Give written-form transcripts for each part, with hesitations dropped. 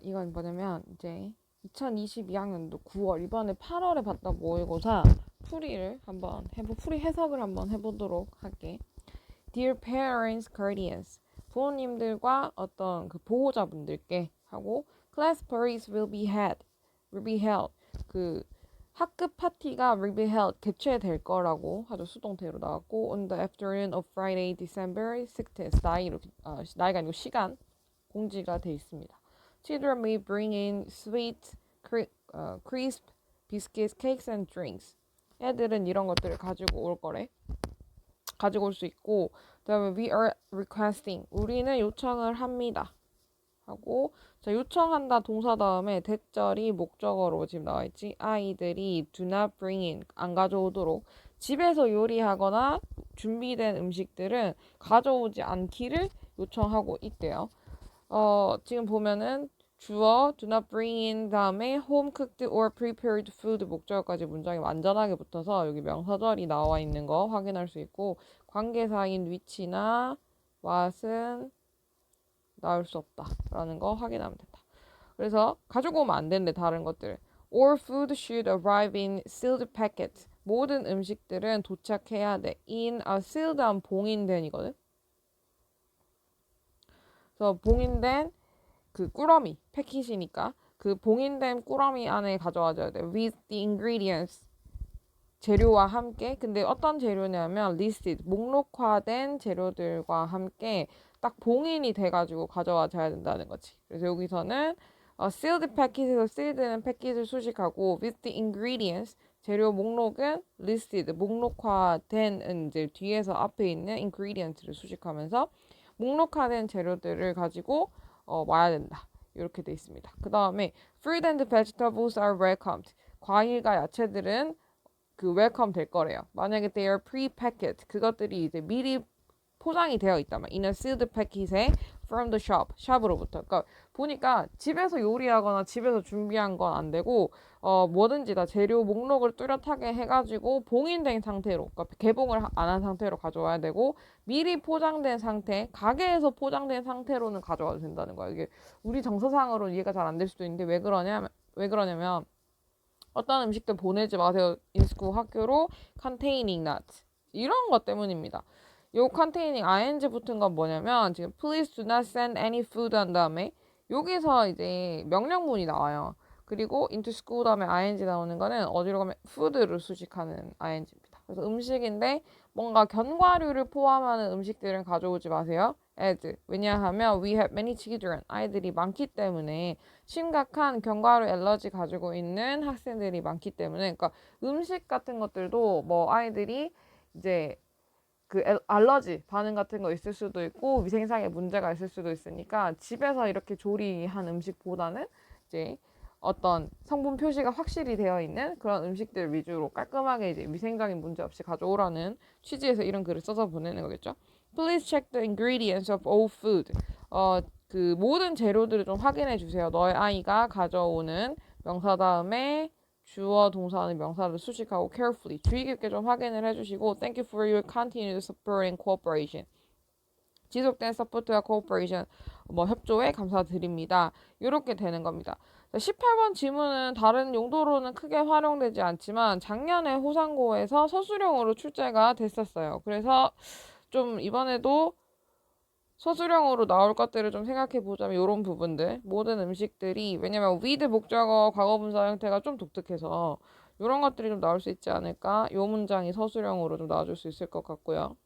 이건 뭐냐면 이제 2022학년도 9월 이번에 8월에 봤던 모의고사 풀이 해석을 한번 해보도록 할게. Dear parents, guardians. 부모님들과 어떤 그 보호자분들께 하고 class parties will be held. 그 학급 파티가 will be held 개최될 거라고 하죠. 수동태로 나왔고 on the afternoon of Friday, December 6th. 나이가 아니고 시간 공지가 돼 있습니다. Children may bring in sweet, crisp biscuits, cakes and drinks. 애들은 이런 것들을 가지고 올 거래. 가지고 올 수 있고, 그다음에 we are requesting. 우리는 요청을 합니다. 하고, 자, 요청한다 동사 다음에 대절이 목적어로 지금 나와 있지. 아이들이 do not bring in. 안 가져오도록. 집에서 요리하거나 준비된 음식들은 가져오지 않기를 요청하고 있대요. 지금 보면은 주어 do not bring in 다음에 home cooked or prepared food 목적어까지 문장이 완전하게 붙어서 여기 명사절이 나와 있는 거 확인할 수 있고 관계사인 which나 what은 나올 수 없다 라는 거 확인하면 된다. 그래서 가지고 오면 안 되는데 다른 것들 All food should arrive in sealed packets. 모든 음식들은 도착해야 돼. in a sealed한 봉인된이거든. 그래서 봉인된 그 꾸러미 패킷이니까 그 봉인된 꾸러미 안에 가져와줘야 돼. With the ingredients 재료와 함께. 근데 어떤 재료냐면 listed 목록화된 재료들과 함께 딱 봉인이 돼가지고 가져와줘야 된다는 거지. 그래서 여기서는 sealed packet에서 sealed는 패킷을 수식하고 with the ingredients 재료 목록은 listed 목록화된 이제 뒤에서 앞에 있는 ingredients를 수식하면서 목록화된 재료들을 가지고 와야 된다. 이렇게 돼 있습니다. 그 다음에 fruit and vegetables are welcomed. 과일과 야채들은 그 웰컴 될 거래요. 만약에 they are pre-packed 그것들이 이제 미리 포장이 되어 있다면 in a sealed packet에 from the shop 샵으로부터. 그러니까 보니까 집에서 요리하거나 집에서 준비한 건 안 되고 뭐든지 다 재료 목록을 뚜렷하게 해가지고 봉인된 상태로 그러니까 개봉을 안 한 상태로 가져와야 되고 미리 포장된 상태 가게에서 포장된 상태로는 가져와도 된다는 거야. 이게 우리 정서상으로 이해가 잘 안 될 수도 있는데 왜 그러냐면 어떤 음식들 보내지 마세요. 인스쿠 학교로 containing nuts 이런 것 때문입니다. 요 containing ing 붙은 건 뭐냐면 지금 please do not send any food 한 다음에 여기서 이제 명령문이 나와요. 그리고 into school 다음에 ing 나오는 거는 어디로 가면 food를 수식하는 ing입니다. 그래서 음식인데 뭔가 견과류를 포함하는 음식들은 가져오지 마세요. as 왜냐하면 we have many children 아이들이 많기 때문에 심각한 견과류 알러지 가지고 있는 학생들이 많기 때문에 그러니까 음식 같은 것들도 뭐 아이들이 이제 그 알러지 반응 같은 거 있을 수도 있고 위생상의 문제가 있을 수도 있으니까 집에서 이렇게 조리한 음식보다는 이제 어떤 성분 표시가 확실히 되어 있는 그런 음식들 위주로 깔끔하게 이제 위생적인 문제 없이 가져오라는 취지에서 이런 글을 써서 보내는 거겠죠. Please check the ingredients of all food. 그 모든 재료들을 좀 확인해 주세요. 너의 아이가 가져오는 명사 다음에 주어 동사는 명사를 수식하고 carefully 주의 깊게 좀 확인을 해주시고 thank you for your continued support and cooperation. 지속된 서포트와 cooperation 뭐 협조에 감사드립니다. 이렇게 되는 겁니다. 18번 지문은 다른 용도로는 크게 활용되지 않지만 작년에 호상고에서 서술형으로 출제가 됐었어요. 그래서 좀 이번에도 서술형으로 나올 것들을 좀 생각해 보자면 이런 부분들 모든 음식들이 왜냐면 with 목적어 과거분사 형태가 좀 독특해서 이런 것들이 좀 나올 수 있지 않을까 이 문장이 서술형으로 좀 나와줄 수 있을 것 같고요.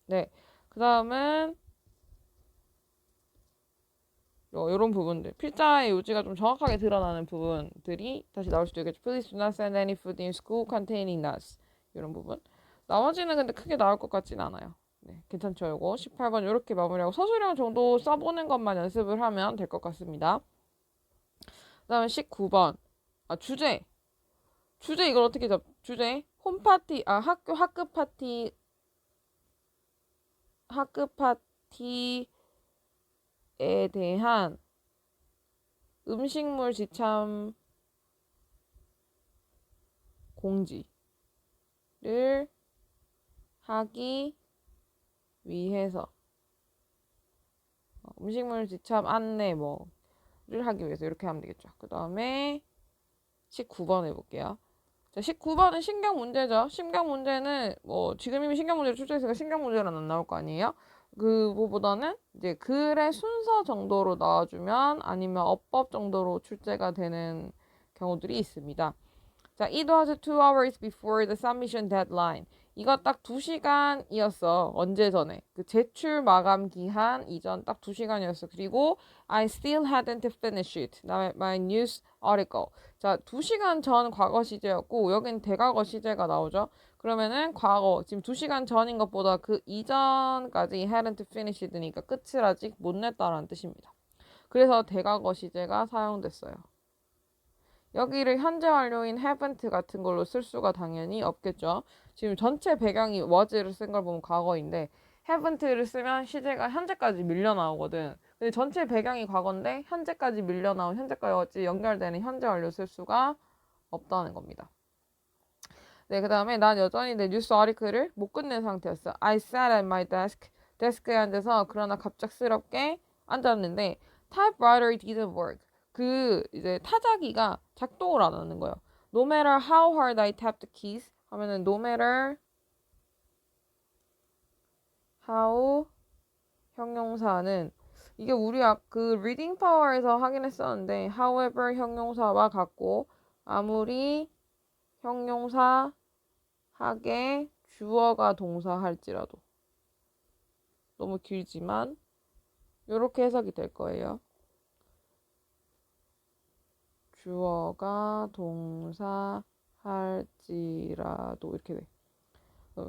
네, 그 다음은 이런 부분들 필자의 요지가 좀 정확하게 드러나는 부분들이 다시 나올 수도 있겠죠. Please do not send any food in school containing nuts 이런 부분 나머지는 근데 크게 나올 것 같진 않아요. 네, 괜찮죠. 이거 18번 이렇게 마무리하고 서술형 정도 써보는 것만 연습을 하면 될 것 같습니다. 그 다음에 19번 주제 이걸 어떻게 주제 홈파티 학급 파티에 대한 음식물 지참 공지를 하기 위해서 음식물 지참 안내 뭐 하기 위해서 이렇게 하면 되겠죠. 그 다음에 19번 해볼게요. 자, 19번은 신경 문제죠. 신경 문제는 뭐 지금 이미 신경 문제를 출제했으니까 신경 문제는 안 나올 거 아니에요. 그거보다는 이제 글의 순서 정도로 나와주면 아니면 어법 정도로 출제가 되는 경우들이 있습니다. 자, it was 2 hours before the submission deadline. 이거 딱 2시간이었어. 언제 전에? 그 제출 마감 기한 이전 딱 2시간이었어. 그리고 I still hadn't finished it. my news article. 자, 2시간 전 과거 시제였고 여긴 대과거 시제가 나오죠. 그러면은 과거, 지금 2시간 전인 것보다 그 이전까지 hadn't finished니까 끝을 아직 못 냈다라는 뜻입니다. 그래서 대과거 시제가 사용됐어요. 여기를 현재 완료인 haven't 같은 걸로 쓸 수가 당연히 없겠죠. 지금 전체 배경이 was를 쓴 걸 보면 과거인데 haven't를 쓰면 시제가 현재까지 밀려 나오거든. 근데 전체 배경이 과거인데 현재까지 밀려 나온 현재까지 연결되는 현재 완료 쓸 수가 없다는 겁니다. 네, 그 다음에 난 여전히 내 뉴스 아티클을 못 끝낸 상태였어. I sat at my desk. 데스크에 앉아서 그러나 갑작스럽게 앉았는데 typewriter didn't work. 그 이제 타자기가 작동을 안 하는 거예요. No matter how hard I tapped the keys 하면은 no matter how 형용사는 이게 우리 그 reading power에서 하긴 했었는데 however 형용사와 같고 아무리 형용사 하게 주어가 동사할지라도 너무 길지만 이렇게 해석이 될 거예요. 주어가 동사할지라도 이렇게 돼.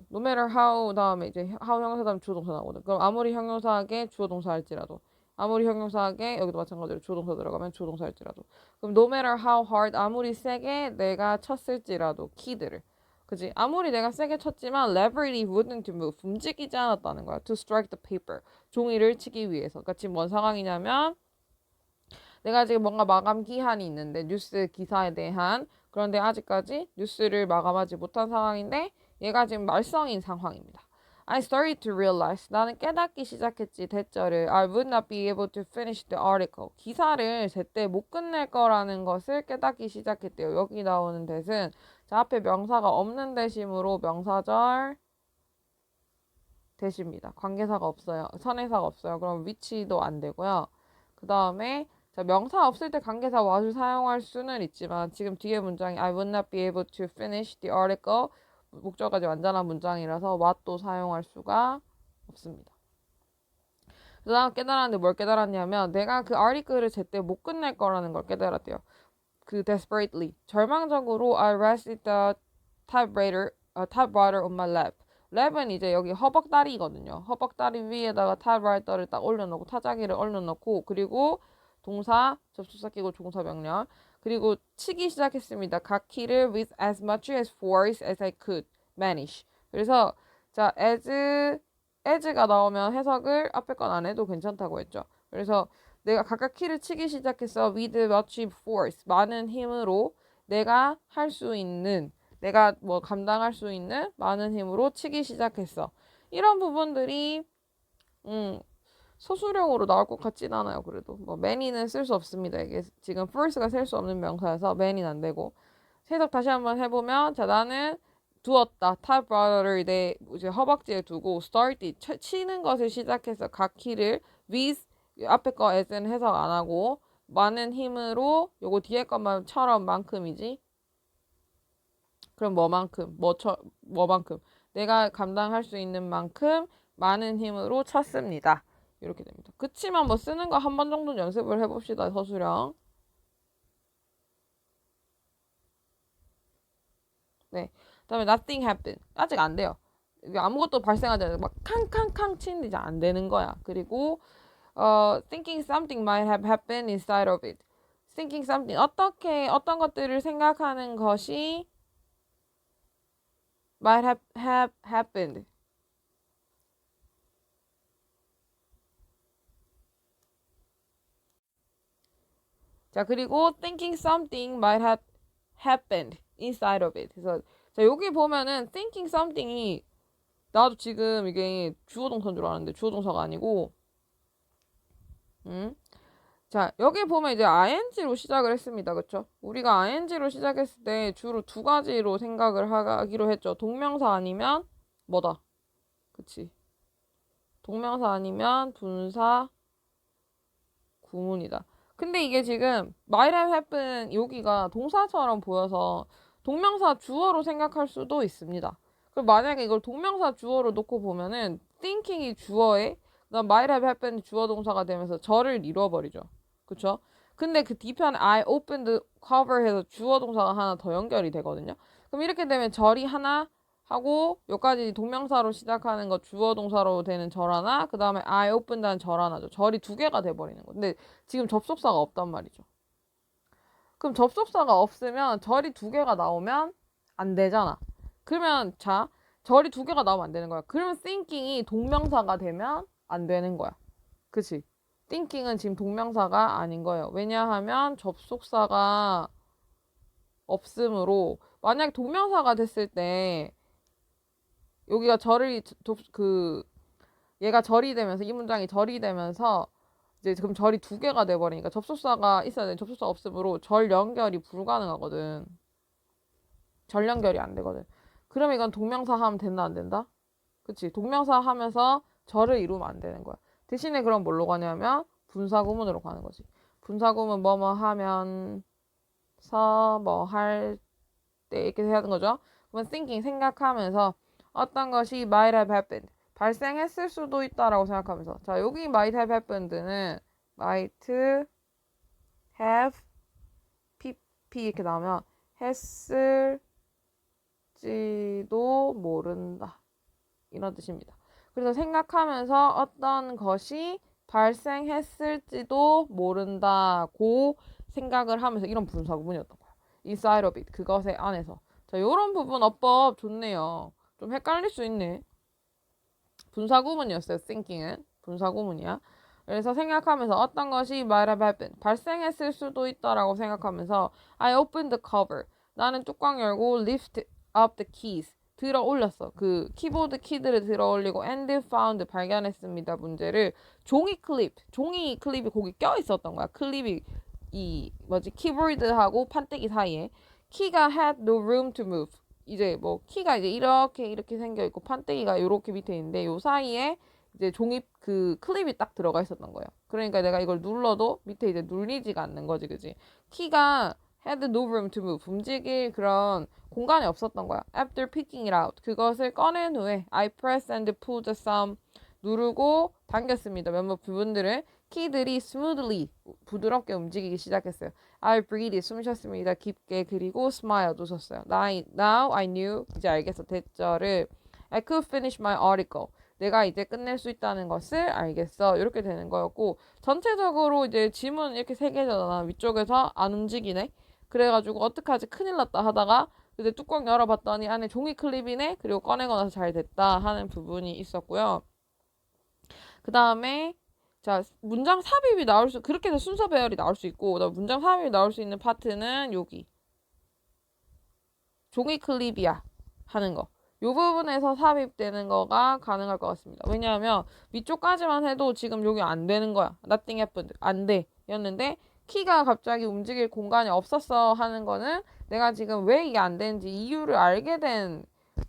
No matter how 다음에 이제 how 형용사 다음에 주어 동사 나오거든. 그럼 아무리 형용사하게 주어 동사할지라도 아무리 형용사하게 여기도 마찬가지로 주어 동사 들어가면 주어 동사할지라도 그럼 no matter how hard 아무리 세게 내가 쳤을지라도 키들을 그지? 아무리 내가 세게 쳤지만 leverly wouldn't move 움직이지 않았다는 거야. To strike the paper 종이를 치기 위해서. 그러니까 지금 뭔 상황이냐면 내가 지금 뭔가 마감 기한이 있는데 뉴스 기사에 대한 그런데 아직까지 뉴스를 마감하지 못한 상황인데 얘가 지금 말썽인 상황입니다. I started to realize 나는 깨닫기 시작했지 대절을 I would not be able to finish the article 기사를 제때 못 끝낼 거라는 것을 깨닫기 시작했대요. 여기 나오는 대신 자 앞에 명사가 없는 대심으로 명사절 대시입니다. 관계사가 없어요. 선행사가 없어요. 그럼 위치도 안 되고요. 그 다음에 자 명사 없을 때 관계사 was를 사용할 수는 있지만 지금 뒤에 문장이 I would not be able to finish the article 목적어까지 완전한 문장이라서 what도 사용할 수가 없습니다. 그 다음 깨달았는데 뭘 깨달았냐면 내가 그 article를 제때 못 끝낼 거라는 걸 깨달았대요. 그 desperately 절망적으로 I rested the typewriter on my lap. 랩은 이제 여기 허벅다리거든요. 허벅다리 위에다가 typewriter를 딱 올려놓고 타자기를 올려놓고 그리고 동사 접속사 끼고 종사 병렬 그리고 치기 시작했습니다. 각 키를 with as much as force as I could manage. 그래서 자 as가 나오면 해석을 앞에 건 안 해도 괜찮다고 했죠. 그래서 내가 각각 키를 치기 시작했어. with much force 많은 힘으로 내가 할 수 있는 내가 뭐 감당할 수 있는 많은 힘으로 치기 시작했어. 이런 부분들이 소수령으로 나올 것 같진 않아요. 그래도 뭐 many는 쓸 수 없습니다. 이게 지금 force가 셀 수 없는 명사여서 many는 안 되고 해석 다시 한번 해보면 자 나는 두었다. typewriter를 내 이제 허벅지에 두고 started 치는 것을 시작해서 각 키를 with 앞에 거 as는 해석 안 하고 많은 힘으로 요거 뒤에 것만처럼 만큼이지. 그럼 뭐만큼 내가 감당할 수 있는 만큼 많은 힘으로 쳤습니다. 이렇게 됩니다. 그치만 뭐 쓰는 거 한 번 정도는 연습을 해봅시다. 서술형. 네. 그다음에 nothing happened. 아직 안 돼요. 아무것도 발생하지 않아요. 막 캉캉캉 치는데 이제 안 되는 거야. 그리고 thinking something might have happened inside of it. thinking something 어떤 것들을 생각하는 것이 might have happened. 자, 그리고 thinking something might have happened inside of it. 그래서 자, 여기 보면은 thinking something이 나도 지금 이게 주어 동사인 줄 알았는데 주어 동사가 아니고 자, 여기 보면 이제 ing로 시작을 했습니다. 그쵸? 우리가 ing로 시작했을 때 주로 두 가지로 생각을 하기로 했죠. 동명사 아니면 뭐다? 그치? 동명사 아니면 분사 구문이다. 근데 이게 지금 might have happened 여기가 동사처럼 보여서 동명사 주어로 생각할 수도 있습니다. 그럼 만약에 이걸 동명사 주어로 놓고 보면은 thinking이 주어에 그다음 might have happened 주어 동사가 되면서 절을 이뤄버리죠. 그쵸? 근데 그 뒤편에 I opened the cover 해서 주어 동사가 하나 더 연결이 되거든요. 그럼 이렇게 되면 절이 하나 하고 여기까지 동명사로 시작하는 거 주어 동사로 되는 절 하나 그 다음에 I opened라는 절 하나죠. 절이 두 개가 돼버리는 거. 근데 지금 접속사가 없단 말이죠. 그럼 접속사가 없으면 절이 두 개가 나오면 안 되잖아. 그러면 자 절이 두 개가 나오면 안 되는 거야. 그러면 thinking이 동명사가 되면 안 되는 거야. 그치? thinking은 지금 동명사가 아닌 거예요. 왜냐하면 접속사가 없으므로 만약 동명사가 됐을 때 여기가 얘가 절이 되면서 이 문장이 절이 되면서 이제 그럼 절이 두 개가 돼버리니까 접속사가 있어야 돼. 접속사 없으므로 절 연결이 불가능하거든. 절 연결이 안 되거든. 그럼 이건 동명사 하면 된다 안 된다? 그치? 동명사 하면서 절을 이루면 안 되는 거야. 대신에 그럼 뭘로 가냐면 분사구문으로 가는 거지. 분사구문 뭐뭐 하면서 뭐 할 때 이렇게 해야 하는 거죠. 그러면 thinking 생각하면서 어떤 것이 might have happened 발생했을 수도 있다라고 생각하면서 자 여기 might have happened는 might have pp 이렇게 나오면 했을지도 모른다 이런 뜻입니다. 그래서 생각하면서 어떤 것이 발생했을지도 모른다고 생각을 하면서 이런 분사 구문이었던 거야. inside of it 그것의 안에서 자 요런 부분 어법 좋네요. 좀 헷갈릴 수 있네. 분사구문이었어요. thinking은 분사구문이야. 그래서 생각하면서 어떤 것이 might have happened 발생했을 수도 있다라고 생각하면서 I opened the cover 나는 뚜껑 열고 lift up the keys 들어 올렸어. 그 키보드 키들을 들어 올리고 and found 발견했습니다. 문제를 종이 클립이 거기 껴 있었던 거야. 클립이 이 키보드하고 판때기 사이에 키가 had no room to move 이제 뭐 키가 이제 이렇게 생겨 있고 판때기가 이렇게 밑에 있는데 요 사이에 이제 종이 그 클립이 딱 들어가 있었던 거예요. 그러니까 내가 이걸 눌러도 밑에 이제 눌리지가 않는 거지, 그지? 키가 had no room to move 움직일 그런 공간이 없었던 거야. After picking it out 그것을 꺼낸 후에 I pressed and pulled some 누르고 당겼습니다. 몇몇 부분들을 키들이 smoothly 부드럽게 움직이기 시작했어요. I breathed 숨 쉬었습니다. 깊게 그리고 smiled 웃었어요. Now I knew 이제 알겠어. 대절을 I could finish my article 내가 이제 끝낼 수 있다는 것을 알겠어. 이렇게 되는 거였고 전체적으로 이제 지문 이렇게 세 개잖아. 위쪽에서 안 움직이네. 그래가지고 어떡하지 큰일 났다 하다가 이제 뚜껑 열어봤더니 안에 종이 클립이네. 그리고 꺼내고 나서 잘 됐다 하는 부분이 있었고요. 그 다음에 자 문장 삽입이 그렇게 해서 순서 배열이 나올 수 있고 그다음 문장 삽입이 나올 수 있는 파트는 여기 종이 클립이야 하는 거. 요 부분에서 삽입되는 거가 가능할 것 같습니다. 왜냐하면 위쪽까지만 해도 지금 여기 안 되는 거야. Nothing happened. 안 돼. 였는데 키가 갑자기 움직일 공간이 없었어 하는 거는 내가 지금 왜 이게 안 되는지 이유를 알게 된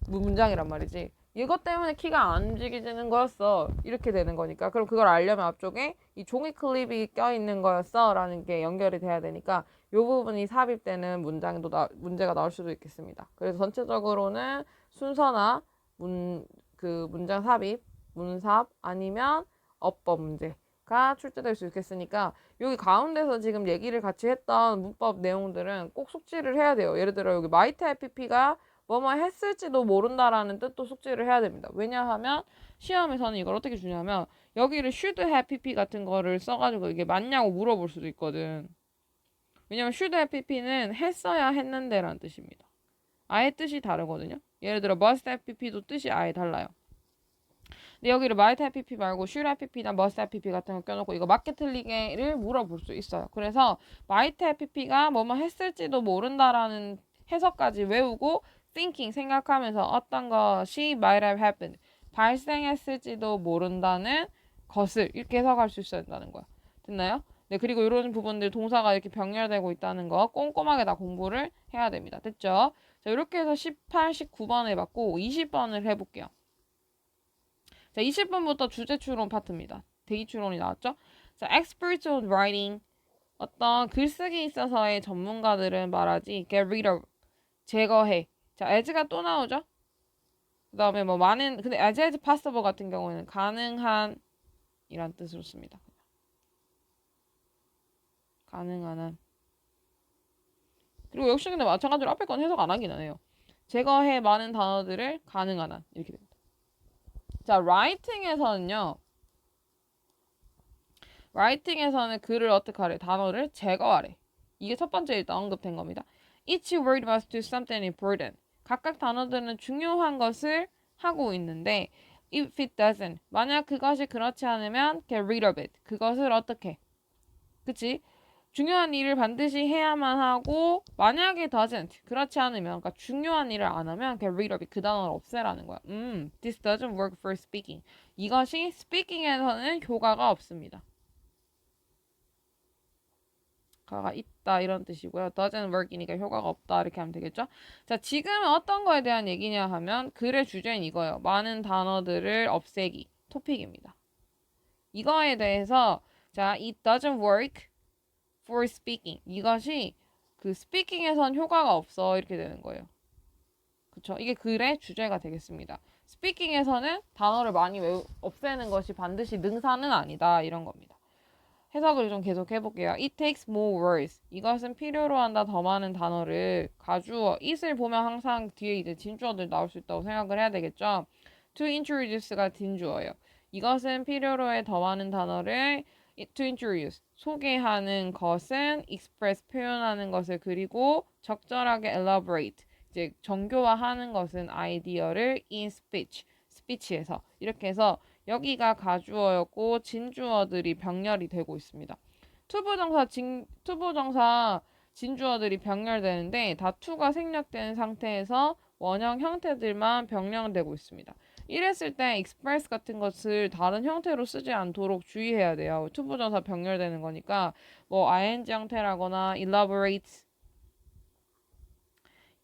문장이란 말이지. 이것 때문에 키가 안 움직이지는 거였어. 이렇게 되는 거니까. 그럼 그걸 알려면 앞쪽에 이 종이 클립이 껴있는 거였어 라는 게 연결이 돼야 되니까 이 부분이 삽입되는 문제가 나올 수도 있겠습니다. 그래서 전체적으로는 순서나 문장 삽입, 문삽 아니면 어법 문제가 출제될 수 있겠으니까 여기 가운데서 지금 얘기를 같이 했던 문법 내용들은 꼭 숙지를 해야 돼요. 예를 들어 여기 might have pp가 뭐뭐 했을지도 모른다라는 뜻도 숙지를 해야 됩니다. 왜냐하면 시험에서는 이걸 어떻게 주냐면 여기를 should have pp 같은 거를 써가지고 이게 맞냐고 물어볼 수도 있거든. 왜냐면 should have pp는 했어야 했는데 라는 뜻입니다. 아예 뜻이 다르거든요. 예를 들어 must have pp도 뜻이 아예 달라요. 근데 여기를 might have pp 말고 should have pp나 must have pp 같은 거 껴놓고 이거 맞게 틀리게를 물어볼 수 있어요. 그래서 might have pp가 뭐뭐 했을지도 모른다라는 해석까지 외우고 thinking 생각하면서 어떤 것이 might have happened 발생했을지도 모른다는 것을 이렇게 해석할 수 있어야 된다는 거야. 됐나요? 네, 그리고 이런 부분들 동사가 이렇게 병렬되고 있다는 거 꼼꼼하게 다 공부를 해야 됩니다. 됐죠? 자, 이렇게 해서 18, 19번 해봤고 20번을 해볼게요. 자, 20번부터 주제 추론 파트입니다. 대의 추론이 나왔죠? 자, experts on writing. 어떤 글쓰기에 있어서의 전문가들은 말하지 get rid of, 제거해. 자, as가 또 나오죠? 그 다음에 뭐 많은, 근데 as possible 같은 경우에는 가능한 이란 뜻으로 씁니다. 가능한 한. 그리고 역시 근데 마찬가지로 앞에 건 해석 안 하긴 해요. 제거해 많은 단어들을 가능한 한 이렇게 됩니다. 자, writing에서는 글을 어떻게 하래? 단어를 제거하래. 이게 첫 번째 일단 언급된 겁니다. Each word must do something important. 각각 단어들은 중요한 것을 하고 있는데 if it doesn't, 만약 그것이 그렇지 않으면 get rid of it. 그것을 어떻게? 그치? 중요한 일을 반드시 해야만 하고 만약에 doesn't, 그렇지 않으면, 그러니까 중요한 일을 안 하면 get rid of it, 그 단어를 없애라는 거야. This doesn't work for speaking. 이것이 speaking에서는 효과가 없습니다. 효과가 있다 이런 뜻이고요. doesn't work이니까 효과가 없다 이렇게 하면 되겠죠. 자, 지금은 어떤 거에 대한 얘기냐 하면 글의 주제는 이거예요. 많은 단어들을 없애기 토픽입니다. 이거에 대해서 자, it doesn't work for speaking. 이것이 그 speaking에선 효과가 없어 이렇게 되는 거예요. 그쵸? 이게 글의 주제가 되겠습니다. speaking에서는 단어를 많이 없애는 것이 반드시 능사는 아니다 이런 겁니다. 해석을 좀 계속 해볼게요. It takes more words. 이것은 필요로 한다 더 많은 단어를 가주어. it을 보면 항상 뒤에 이제 진주어들 나올 수 있다고 생각을 해야 되겠죠. To introduce가 진주어예요. 이것은 필요로 해 더 많은 단어를 to introduce 소개하는 것은 express 표현하는 것을 그리고 적절하게 elaborate 이제 정교화하는 것은 아이디어를 in speech에서 이렇게 해서 여기가 가주어였고 진주어들이 병렬이 되고 있습니다. 투부정사 진주어들이 병렬되는데 다 투가 생략된 상태에서 원형 형태들만 병렬되고 있습니다. 이랬을 때 express 같은 것을 다른 형태로 쓰지 않도록 주의해야 돼요. 투부정사 병렬되는 거니까 뭐 ing 형태라거나 elaborate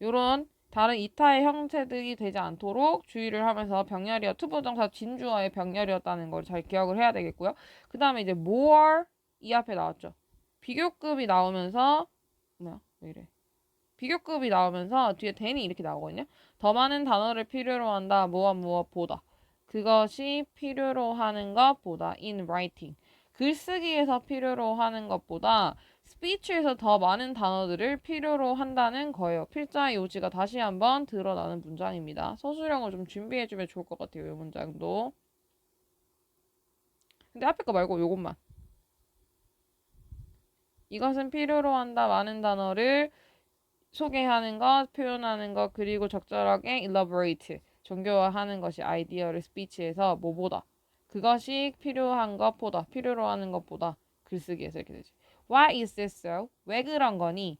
요런 다른 이타의 형태들이 되지 않도록 주의를 하면서 병렬이어 투부정사 진주어의 병렬이었다는 걸 잘 기억을 해야 되겠고요. 그 다음에 이제 more 이 앞에 나왔죠. 비교급이 나오면서 뭐야 왜 이래 비교급이 나오면서 뒤에 than이 이렇게 나오거든요. 더 많은 단어를 필요로 한다 무엇보다 그것이 필요로 하는 것보다 in writing 글쓰기에서 필요로 하는 것보다 스피치에서 더 많은 단어들을 필요로 한다는 거예요. 필자의 요지가 다시 한번 드러나는 문장입니다. 서술형을 좀 준비해주면 좋을 것 같아요. 이 문장도. 근데 앞에 거 말고 요것만. 이것은 필요로 한다 많은 단어를 소개하는 것, 표현하는 것, 그리고 적절하게 elaborate, 정교화하는 것이 아이디어를 스피치에서 뭐보다 그것이 필요한 것보다 필요로 하는 것보다 글쓰기에서 이렇게 되지. Why is this so? 왜 그런 거니?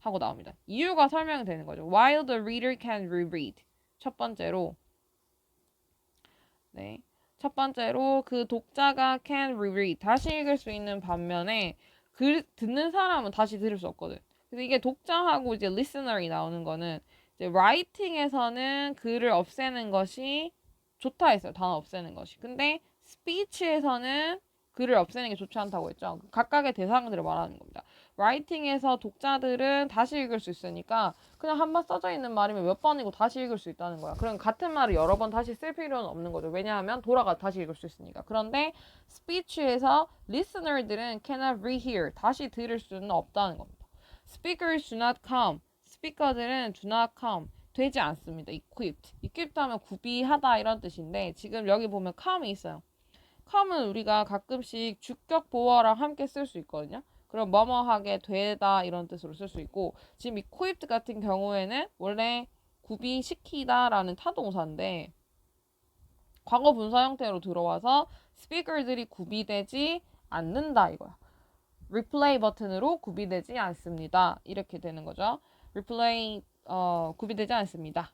하고 나옵니다. 이유가 설명이 되는 거죠. While the reader can reread. 첫 번째로 네. 첫 번째로 그 독자가 can reread. 다시 읽을 수 있는 반면에 듣는 사람은 다시 들을 수 없거든. 그래서 이게 독자하고 이제 listener이 나오는 거는 이제 writing에서는 글을 없애는 것이 좋다 했어요. 단어 없애는 것이. 근데 speech에서는 글을 없애는 게 좋지 않다고 했죠. 각각의 대상들을 말하는 겁니다. 라이팅에서 독자들은 다시 읽을 수 있으니까 그냥 한 번 써져 있는 말이면 몇 번이고 다시 읽을 수 있다는 거야. 그럼 같은 말을 여러 번 다시 쓸 필요는 없는 거죠. 왜냐하면 돌아가 다시 읽을 수 있으니까. 그런데 스피치에서 listener들은 cannot rehear, 다시 들을 수는 없다는 겁니다. Speakers do not come, 스피커들은 do not come, 되지 않습니다. equipped 하면 구비하다 이런 뜻인데 지금 여기 보면 come이 있어요. come은 우리가 가끔씩 주격 보어랑 함께 쓸 수 있거든요. 그럼 뭐뭐하게 되다 이런 뜻으로 쓸 수 있고 지금 equipped 같은 경우에는 원래 구비시키다라는 타동사인데 과거 분사 형태로 들어와서 스피커들이 구비되지 않는다 이거야. replay 버튼으로 구비되지 않습니다. 이렇게 되는 거죠. replay 구비되지 않습니다.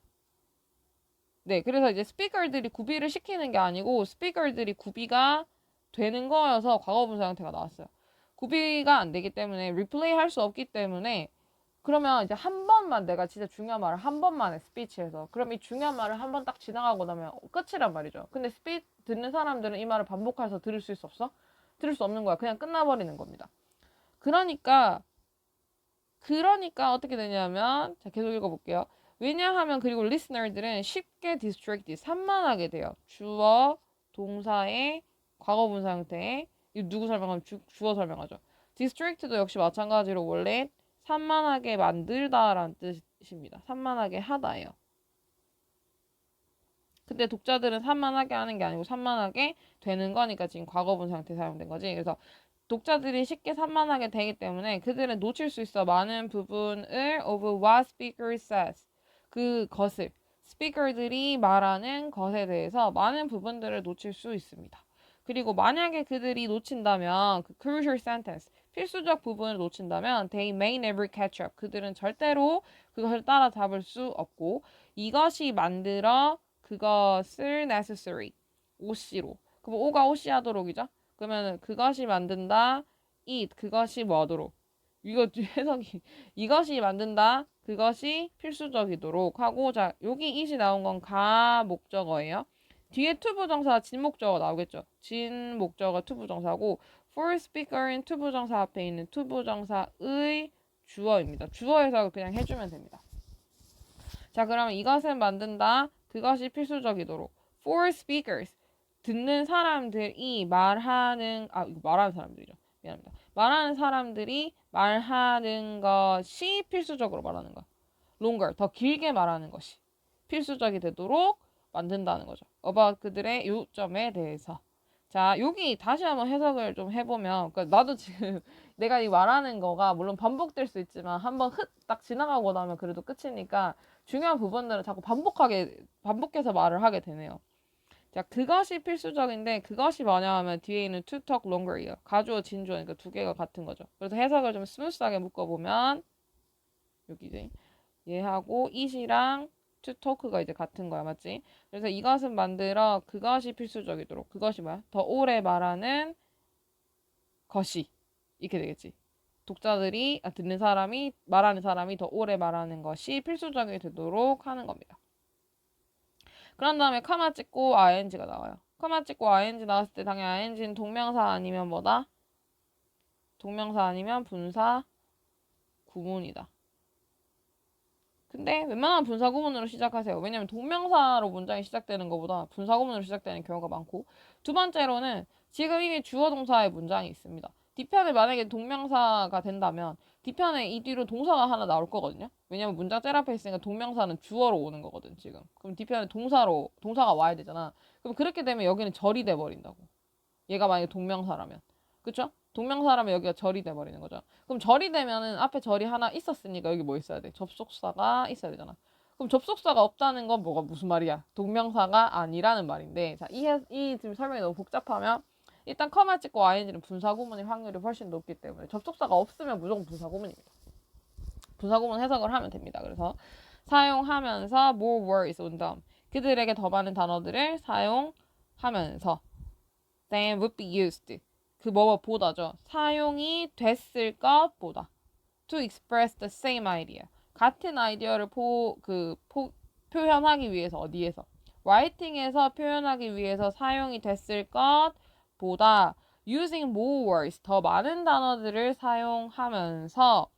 네, 그래서 이제 스피커들이 구비를 시키는 게 아니고 스피커들이 구비가 되는 거여서 과거 분사 형태가 나왔어요. 구비가 안 되기 때문에 리플레이 할 수 없기 때문에 그러면 이제 한 번만 내가 진짜 중요한 말을 한 번만 해 스피치에서 그럼 이 중요한 말을 한 번 딱 지나가고 나면 끝이란 말이죠. 근데 스피치 듣는 사람들은 이 말을 반복해서 들을 수 없어? 들을 수 없는 거야. 그냥 끝나버리는 겁니다. 그러니까 어떻게 되냐면 자 계속 읽어볼게요. 왜냐하면 그리고 리스너들은 쉽게 디스트랙트 산만하게 돼요. 주어 동사의 과거 분사 형태에 이 누구 설명하면 주어 설명하죠. 디스트랙트도 역시 마찬가지로 원래 산만하게 만들다라는 뜻입니다. 산만하게 하다예요. 근데 독자들은 산만하게 하는 게 아니고 산만하게 되는 거니까 지금 과거 분사 형태 사용된 거지. 그래서 독자들이 쉽게 산만하게 되기 때문에 그들은 놓칠 수 있어 많은 부분을 of what speaker says 그것을 스피커들이 말하는 것에 대해서 많은 부분들을 놓칠 수 있습니다. 그리고 만약에 그들이 놓친다면 그 crucial sentence 필수적 부분을 놓친다면 they may never catch up 그들은 절대로 그것을 따라잡을 수 없고 이것이 만들어 그것을 necessary OC로 그럼 O가 OC 하도록이죠. 그러면 그것이 만든다 it 그것이 뭐하도록 이거 해석이 이것이 만든다 그것이 필수적이도록 하고 자 여기 it이 나온 건 가목적어예요. 뒤에 투부정사 진목적어 나오겠죠. 진목적어 투부정사고 for speaker인 투부정사 앞에 있는 투부정사의 주어입니다. 주어 해석을 그냥 해주면 됩니다. 자 그러면 이것을 만든다 그것이 필수적이도록 for speakers 듣는 사람들이 말하는 이거 말하는 사람들이죠. 미안합니다. 말하는 사람들이 말하는 것이 필수적으로 말하는 것. longer 더 길게 말하는 것이 필수적이 되도록 만든다는 거죠. about 그들의 요점에 대해서. 자 여기 다시 한번 해석을 좀 해보면 그러니까 나도 지금 내가 이 말하는 거가 물론 반복될 수 있지만 한번 딱 지나가고 나면 그래도 끝이니까 중요한 부분들은 자꾸 반복해서 말을 하게 되네요. 자, 그것이 필수적인데 그것이 뭐냐 하면 뒤에 있는 to talk longer이에요. 가주어, 진주어, 그러니까 두 개가 같은 거죠. 그래서 해석을 좀 스무스하게 묶어보면 여기 이제 얘하고 it이랑 to talk가 이제 같은 거야, 맞지? 그래서 이것은 만들어 그것이 필수적이도록 그것이 뭐야? 더 오래 말하는 것이 이렇게 되겠지. 독자들이 듣는 사람이 말하는 사람이 더 오래 말하는 것이 필수적이 되도록 하는 겁니다. 그런 다음에 카마 찍고 ing가 나와요. 카마 찍고 ing 나왔을 때 당연히 ing는 동명사 아니면 뭐다? 동명사 아니면 분사 구문이다. 근데 웬만하면 분사 구문으로 시작하세요. 왜냐면 동명사로 문장이 시작되는 것보다 분사 구문으로 시작되는 경우가 많고 두 번째로는 지금 이게 주어 동사의 문장이 있습니다. 뒤편에 만약에 동명사가 된다면 뒤편에 이 뒤로 동사가 하나 나올 거거든요. 왜냐면 문장 젤 앞에 있으니까 동명사는 주어로 오는 거거든 지금. 그럼 뒤편에 동사가 와야 되잖아. 그럼 그렇게 되면 여기는 절이 돼버린다고. 얘가 만약에 동명사라면. 그쵸? 동명사라면 여기가 절이 돼버리는 거죠. 그럼 절이 되면은 앞에 절이 하나 있었으니까 여기 뭐 있어야 돼? 접속사가 있어야 되잖아. 그럼 접속사가 없다는 건 뭐가 무슨 말이야? 동명사가 아니라는 말인데 자, 이 지금 설명이 너무 복잡하면 일단 커마 찍고 ing는 분사구문일 확률이 훨씬 높기 때문에 접속사가 없으면 무조건 분사구문입니다. 분사구문 해석을 하면 됩니다. 그래서 사용하면서 more words on them 그들에게 더 많은 단어들을 사용하면서 than would be used 그 뭐보다죠. 사용이 됐을 것보다 to express the same idea 같은 아이디어를 표현하기 위해서 어디에서 writing에서 표현하기 위해서 사용이 됐을 것보다 using more words 더 많은 단어들을 사용하면서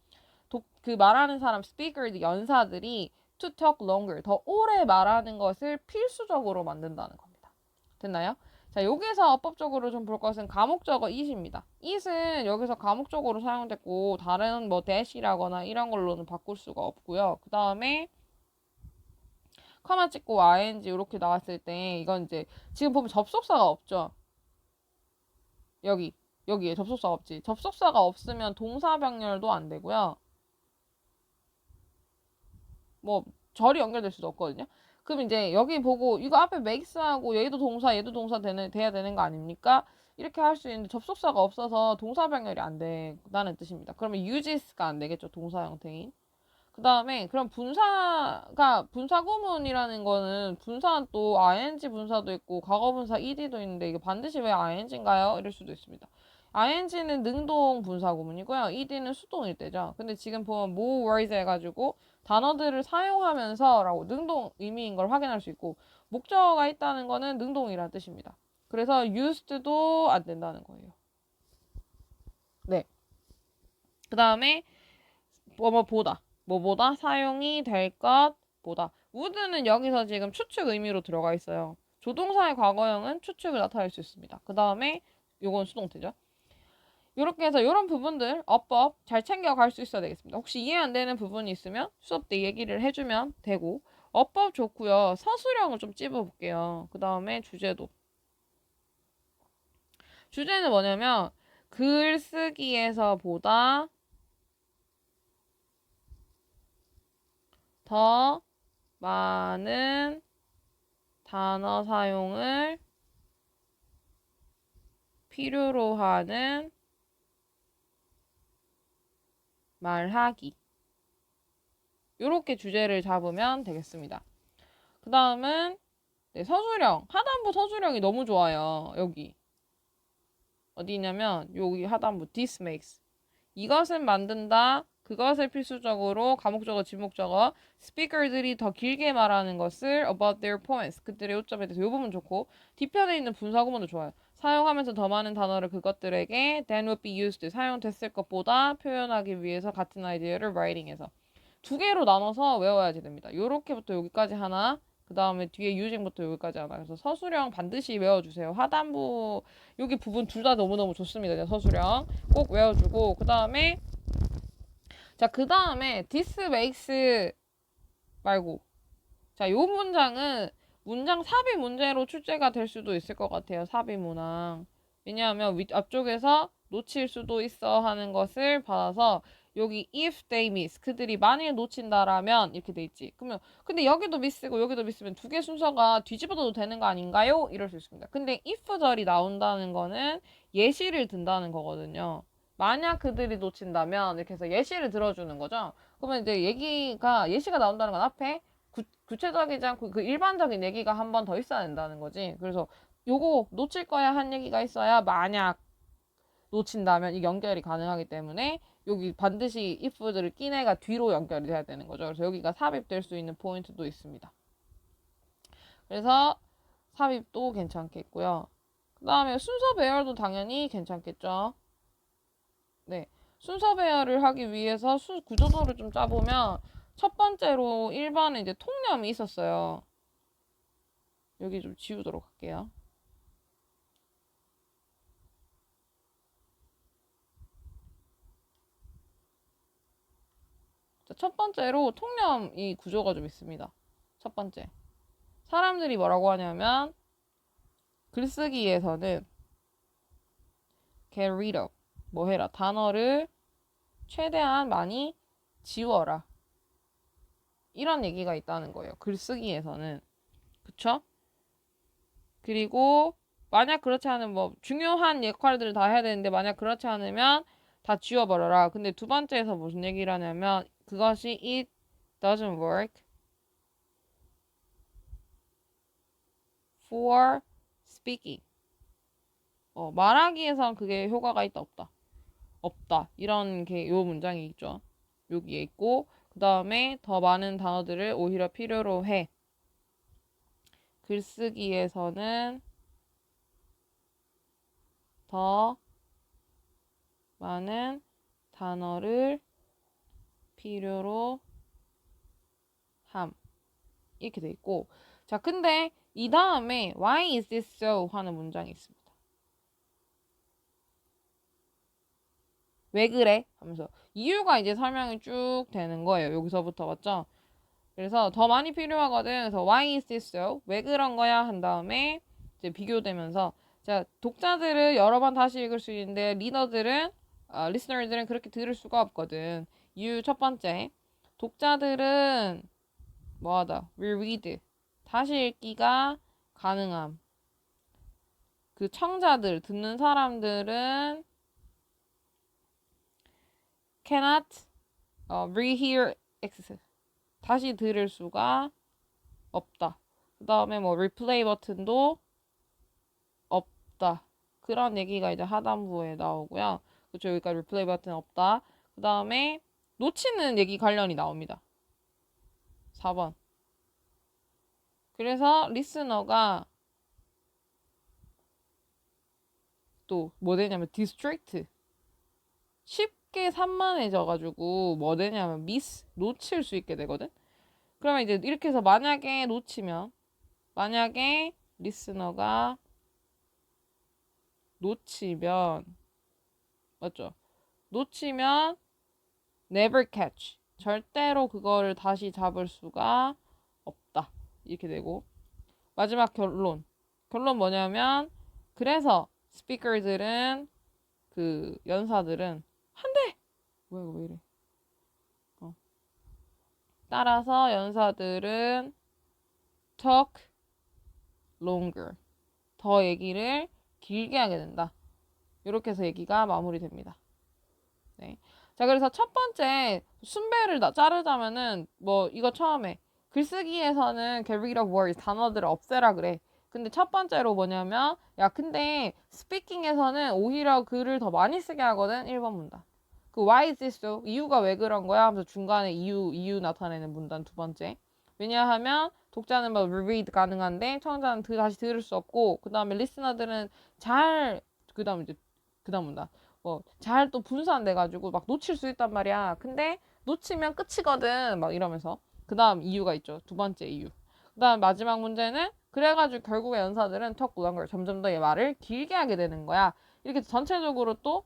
그 말하는 사람 speaker 연사들이 to talk longer 더 오래 말하는 것을 필수적으로 만든다는 겁니다. 됐나요? 자, 여기서 어법적으로 좀 볼 것은 가목적어 it입니다. it은 여기서 가목적으로 사용됐고 다른 뭐 dash이라거나 이런 걸로는 바꿀 수가 없고요. 그 다음에 커마 찍고 ing 이렇게 나왔을 때 이건 이제 지금 보면 접속사가 없죠. 여기에 접속사가 없지. 접속사가 없으면 동사 병렬도 안 되고요. 뭐 절이 연결될 수도 없거든요. 그럼 이제 여기 보고 이거 앞에 makes하고 얘도 동사 돼야 되는 거 아닙니까? 이렇게 할 수 있는데 접속사가 없어서 동사 병렬이 안 된다는 뜻입니다. 그러면 use가 안 되겠죠. 동사 형태인. 그 다음에 그럼 분사 구문이라는 거는 분사는 또 ing 분사도 있고 과거 분사 ed도 있는데 이게 반드시 왜 ing인가요? 이럴 수도 있습니다. ing는 능동 분사구문이고요. ed는 수동일 때죠. 근데 지금 보면 more words 해가지고 단어들을 사용하면서 라고 능동 의미인 걸 확인할 수 있고 목적어가 있다는 거는 능동이라는 뜻입니다. 그래서 used도 안 된다는 거예요. 네. 그 다음에 뭐보다 사용이 될 것보다 would는 여기서 지금 추측 의미로 들어가 있어요. 조동사의 과거형은 추측을 나타낼 수 있습니다. 그 다음에 요건 수동태죠. 이렇게 해서 이런 부분들 어법 잘 챙겨갈 수 있어야 되겠습니다. 혹시 이해 안 되는 부분이 있으면 수업 때 얘기를 해주면 되고 어법 좋고요. 서술형을 좀 찝어볼게요. 그 다음에 주제는 뭐냐면 글쓰기에서 보다 더 많은 단어 사용을 필요로 하는 말하기. 이렇게 주제를 잡으면 되겠습니다. 그 다음은 서술형. 하단부 서술형이 너무 좋아요. 여기. 어디냐면 여기 하단부 this makes. 이것은 만든다. 그것을 필수적으로 과목적어, 지목적어, 스피커들이 더 길게 말하는 것을 about their points. 그들의 요점에 대해서 이 부분 좋고 뒤편에 있는 분사구문도 좋아요. 사용하면서 더 많은 단어를 그것들에게 than would be used. 사용됐을 것보다 표현하기 위해서 같은 아이디어를 writing에서. 두 개로 나눠서 외워야지 됩니다. 요렇게부터 여기까지 하나, 그 다음에 뒤에 유징부터 여기까지 하나. 그래서 서술형 반드시 외워주세요. 하단부 여기 부분 둘 다 너무너무 좋습니다. 서술형 꼭 외워주고 그 다음에 그 다음에 this makes 말고 요 문장은 문장 삽입 문제로 출제가 될 수도 있을 것 같아요. 삽입 문항. 왜냐하면 앞쪽에서 놓칠 수도 있어 하는 것을 받아서 여기 if they miss 그들이 만일 놓친다라면 이렇게 돼 있지. 그러면 근데 여기도 미스고 여기도 미스면 두 개 순서가 뒤집어도 되는 거 아닌가요? 이럴 수 있습니다. 근데 if 절이 나온다는 거는 예시를 든다는 거거든요. 만약 그들이 놓친다면 이렇게 해서 예시를 들어주는 거죠. 그러면 이제 예시가 나온다는 건 앞에 구체적이지 않고 그 일반적인 얘기가 한 번 더 있어야 된다는 거지. 그래서 요거 놓칠 거야 한 얘기가 있어야 만약 놓친다면 이 연결이 가능하기 때문에 여기 반드시 if들을 낀 애가 뒤로 연결이 돼야 되는 거죠. 그래서 여기가 삽입될 수 있는 포인트도 있습니다. 그래서 삽입도 괜찮겠고요. 그 다음에 순서 배열도 당연히 괜찮겠죠. 네. 순서 배열을 하기 위해서 구조도를 좀 짜보면 첫 번째로 1번에 이제 통념이 있었어요. 여기 좀 지우도록 할게요. 첫 번째로 통념이 구조가 좀 있습니다. 첫 번째. 사람들이 뭐라고 하냐면 글쓰기에서는 get rid of 뭐 해라 단어를 최대한 많이 지워라 이런 얘기가 있다는 거예요. 글쓰기에서는 그쵸? 그리고 만약 그렇지 않으면 뭐 중요한 역할들을 다 해야 되는데 만약 그렇지 않으면 다 지워버려라. 근데 두 번째에서 무슨 얘기를 하냐면 그것이 it doesn't work for speaking. 말하기에선 그게 효과가 있다 없다. 없다. 이런 게 요 문장이 있죠. 여기에 있고 그 다음에 더 많은 단어들을 오히려 필요로 해. 글쓰기에서는 더 많은 단어를 필요로 함. 이렇게 돼 있고 근데 이 다음에 why is this so 하는 문장이 있습니다. 왜 그래? 하면서 이유가 이제 설명이 쭉 되는 거예요. 여기서부터 맞죠? 그래서 더 많이 필요하거든. 그래서 why is this so? 왜 그런 거야? 한 다음에 이제 비교되면서 독자들은 여러 번 다시 읽을 수 있는데 리스너들은 그렇게 들을 수가 없거든. 이유 첫 번째. 독자들은 뭐하다? will read. 다시 읽기가 가능함. 그 청자들, 듣는 사람들은 cannot rehear X. 다시 들을 수가 없다. 그 다음에 뭐 replay 버튼도 없다. 그런 얘기가 이제 하단부에 나오고요. 그쵸, 여기까지 리플레이 버튼 없다. 그 다음에 놓치는 얘기 관련이 나옵니다. 4번. 그래서 리스너가 또 뭐 되냐면 디스트랙트 쉽게 산만해져가지고 뭐 되냐면 미스 놓칠 수 있게 되거든. 그러면 이제 이렇게 해서 만약에 리스너가 놓치면 맞죠? 놓치면 never catch 절대로 그거를 다시 잡을 수가 없다 이렇게 되고 마지막 결론 뭐냐면 그래서 스피커들은 그 연사들은 한대 뭐야 이거 왜 이래 따라서 연사들은 talk longer 더 얘기를 길게 하게 된다. 이렇게 해서 얘기가 마무리됩니다. 네. 자, 그래서 첫 번째 순배를 자르자면은 뭐 이거 처음에 글쓰기에서는 get rid of words 단어들을 없애라 그래. 근데 첫 번째로 뭐냐면 야 근데 스피킹에서는 오히려 글을 더 많이 쓰게 하거든. 1번 문단. 그 why is this so? 이유가 왜 그런 거야? 하면서 중간에 이유 나타내는 문단 두 번째. 왜냐하면 독자는 뭐 reread 가능한데 청자는 다시 들을 수 없고 그 다음에 리스너들은 그 다음 문단 잘 또 분산돼가지고 막 놓칠 수 있단 말이야. 근데 놓치면 끝이거든. 막 이러면서. 그 다음 이유가 있죠. 두 번째 이유. 그 다음 마지막 문제는 그래가지고 결국에 연사들은 talk longer 점점 더 얘 말을 길게 하게 되는 거야. 이렇게 전체적으로 또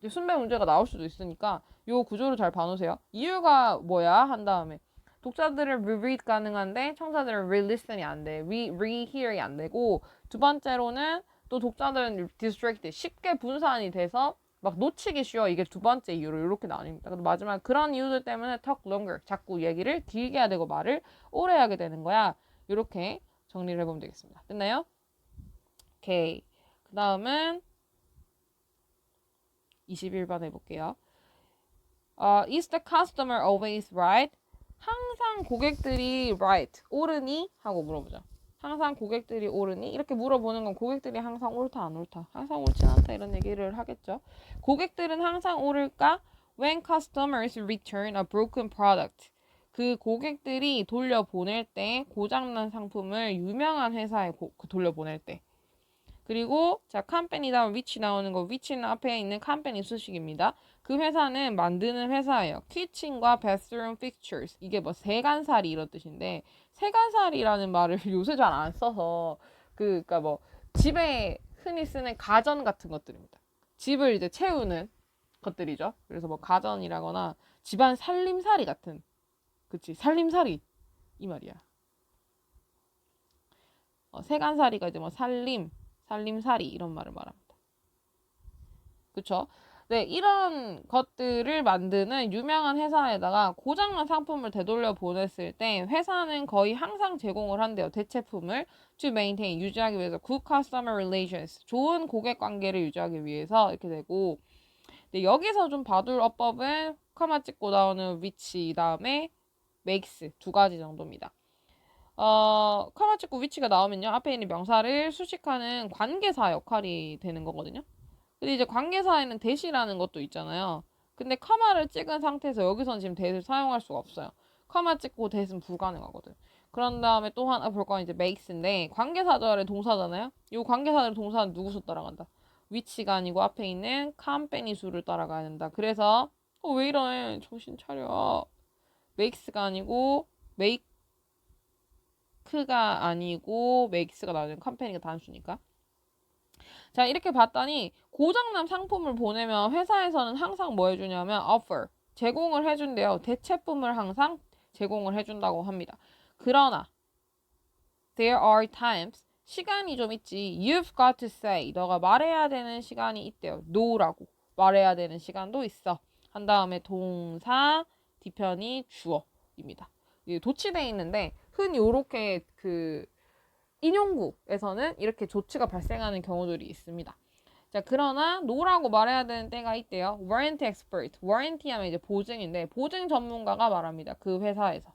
순배 문제가 나올 수도 있으니까 요 구조를 잘 봐놓으세요. 이유가 뭐야? 한 다음에 독자들은 reread 가능한데 청자들은 re-listen이 안 돼. re-hear이 안 되고 두 번째로는 또 독자들은 distracted 쉽게 분산이 돼서 막 놓치기 쉬워. 이게 두 번째 이유로 이렇게 나뉩니다. 그리고 마지막 그런 이유들 때문에 talk longer 자꾸 얘기를 길게 해야 되고 말을 오래 하게 되는 거야. 이렇게 정리를 해보면 되겠습니다. 됐나요? 오케이. 그 다음은 21번 해볼게요. Is the customer always right? 항상 고객들이 right, 옳으니? 하고 물어보죠. 항상 고객들이 옳으니? 이렇게 물어보는 건 고객들이 항상 옳다, 안 옳다? 항상 옳진 않다 이런 얘기를 하겠죠. 고객들은 항상 옳을까? When customers return a broken product. 그 고객들이 돌려보낼 때 고장난 상품을 유명한 회사에 돌려보낼 때. 그리고 자 컴퍼니 다음 위치 나오는 거 위치는 앞에 있는 컴퍼니 수식입니다. 그 회사는 만드는 회사예요. 키친과 bathroom fixtures 이게 뭐 세간살이 이런 뜻인데 세간살이라는 말을 요새 잘 안 써서 그니까 뭐 집에 흔히 쓰는 가전 같은 것들입니다. 집을 이제 채우는 것들이죠. 그래서 뭐 가전이라거나 집안 살림살이 같은 그치 살림살이 이 말이야. 세간살이가 이제 뭐 살림살이 이런 말을 말합니다. 그쵸? 네, 이런 것들을 만드는 유명한 회사에다가 고장난 상품을 되돌려 보냈을 때 회사는 거의 항상 제공을 한대요. 대체품을 to maintain 유지하기 위해서 good customer relations 좋은 고객 관계를 유지하기 위해서 이렇게 되고 네, 여기서 좀 봐둘 어법은 커마 찍고 나오는 which 다음에 makes 두 가지 정도입니다. 커마 찍고 위치가 나오면요. 앞에 있는 명사를 수식하는 관계사 역할이 되는 거거든요. 근데 이제 관계사에는 대시라는 것도 있잖아요. 근데 커마를 찍은 상태에서 여기서는 지금 대시를 사용할 수가 없어요. 커마 찍고 대시는 불가능하거든. 그런 다음에 또 하나 볼 건 이제 makes인데 관계사절의 동사잖아요. 이 관계사절의 동사는 누구 수 따라간다? 위치가 아니고 앞에 있는 컴퍼니 수를 따라가야 된다. 그래서 왜 이러네 정신 차려. makes가 아니고 make가 아니고 make스가 나오는 컴퍼니가 단수니까. 자 이렇게 봤더니 고장난 상품을 보내면 회사에서는 항상 뭐 해주냐면 offer 제공을 해준대요. 대체품을 항상 제공을 해준다고 합니다. 그러나 there are times 시간이 좀 있지. You've got to say 너가 말해야 되는 시간이 있대요. no라고 말해야 되는 시간도 있어. 한 다음에 동사 뒤편이 주어입니다. 도치되어 있는데 흔히 이렇게 그 인용구에서는 이렇게 조치가 발생하는 경우들이 있습니다. 자, 그러나 no라고 말해야 되는 때가 있대요. warranty expert. warranty 하면 이제 보증인데 보증 전문가가 말합니다. 그 회사에서.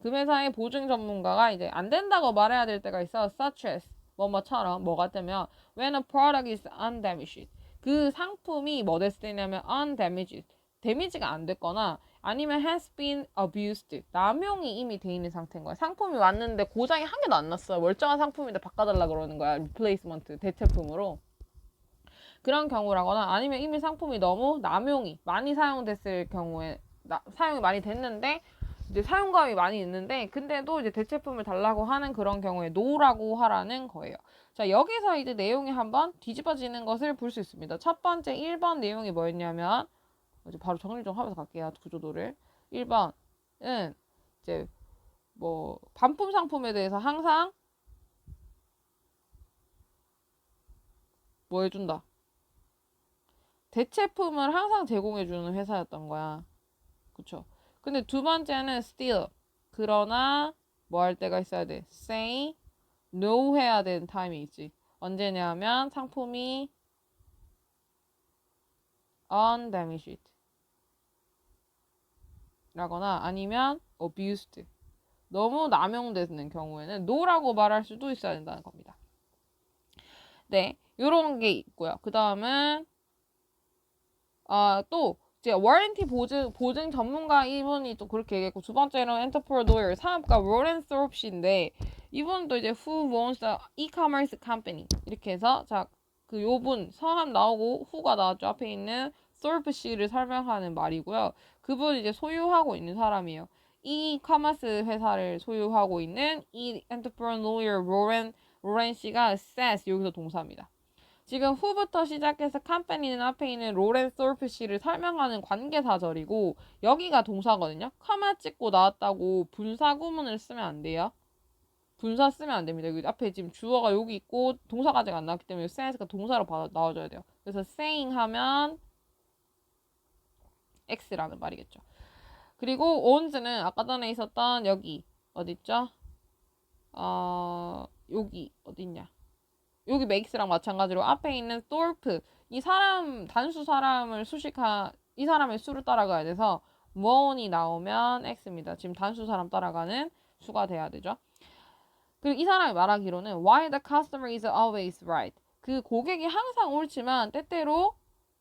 그 회사의 보증 전문가가 이제 안 된다고 말해야 될 때가 있어. such as 뭐뭐처럼 뭐가 되면 when a product is undamaged 그 상품이 뭐 됐을 때냐면 undamaged 데미지가 안 됐거나 아니면 has been abused 남용이 이미 돼 있는 상태인 거야. 상품이 왔는데 고장이 한 개도 안 났어요. 멀쩡한 상품인데 바꿔달라 그러는 거야. 리플레이스먼트 대체품으로. 그런 경우라거나 아니면 이미 상품이 너무 남용이 많이 사용됐을 경우에 사용이 많이 됐는데 이제 사용감이 많이 있는데 근데도 이제 대체품을 달라고 하는 그런 경우에 no라고 하라는 거예요. 자, 여기서 이제 내용이 한번 뒤집어지는 것을 볼 수 있습니다. 첫 번째 1번 내용이 뭐였냐면 이제 바로 정리 좀 하면서 갈게요. 구조도를. 1번은 이제 뭐 반품 상품에 대해서 항상 뭐 해준다. 대체품을 항상 제공해주는 회사였던 거야. 그쵸? 근데 두 번째는 still. 그러나 뭐 할 때가 있어야 돼? say no 해야 되는 타임이 있지. 언제냐면 상품이 undamaged 라거나 아니면 abused 너무 남용되는 경우에는 no라고 말할 수도 있어야 된다는 겁니다. 네, 요런 게 있고요. 그 다음은 또 이제 워런티 보증 전문가 이분이 또 그렇게 얘기했고 두 번째로는 엔터프라이어 사업가 로렌 소롭씨인데 이분도 이제 who owns the e-commerce company 이렇게 해서 자 그 요분 성함 나오고 who가 나왔죠. 앞에 있는 소르프 씨를 설명하는 말이고요. 그분 이제 소유하고 있는 사람이에요. e-commerce 회사를 소유하고 있는 이 엔터프라이어 로렌 씨가 says 여기서 동사입니다. 지금 who부터 시작해서 컴퍼니는 앞에 있는 로렌 솔프 씨를 설명하는 관계사절이고 여기가 동사거든요. 커마 찍고 나왔다고 분사 구문을 쓰면 안 돼요. 분사 쓰면 안 됩니다. 여기 앞에 지금 주어가 여기 있고 동사가 아직 안 나왔기 때문에 says가 동사로 나와줘야 돼요. 그래서 saying 하면 x라는 말이겠죠. 그리고 owns는 아까 전에 있었던 여기 어딨죠? 여기 어딨냐? 여기 makes랑 마찬가지로 앞에 있는 thorpe 이 사람 단수 사람을 이 사람의 수를 따라가야 돼서 more이 나오면 x입니다. 지금 단수 사람 따라가는 수가 돼야 되죠. 그리고 이 사람이 말하기로는 why the customer is always right 그 고객이 항상 옳지만 때때로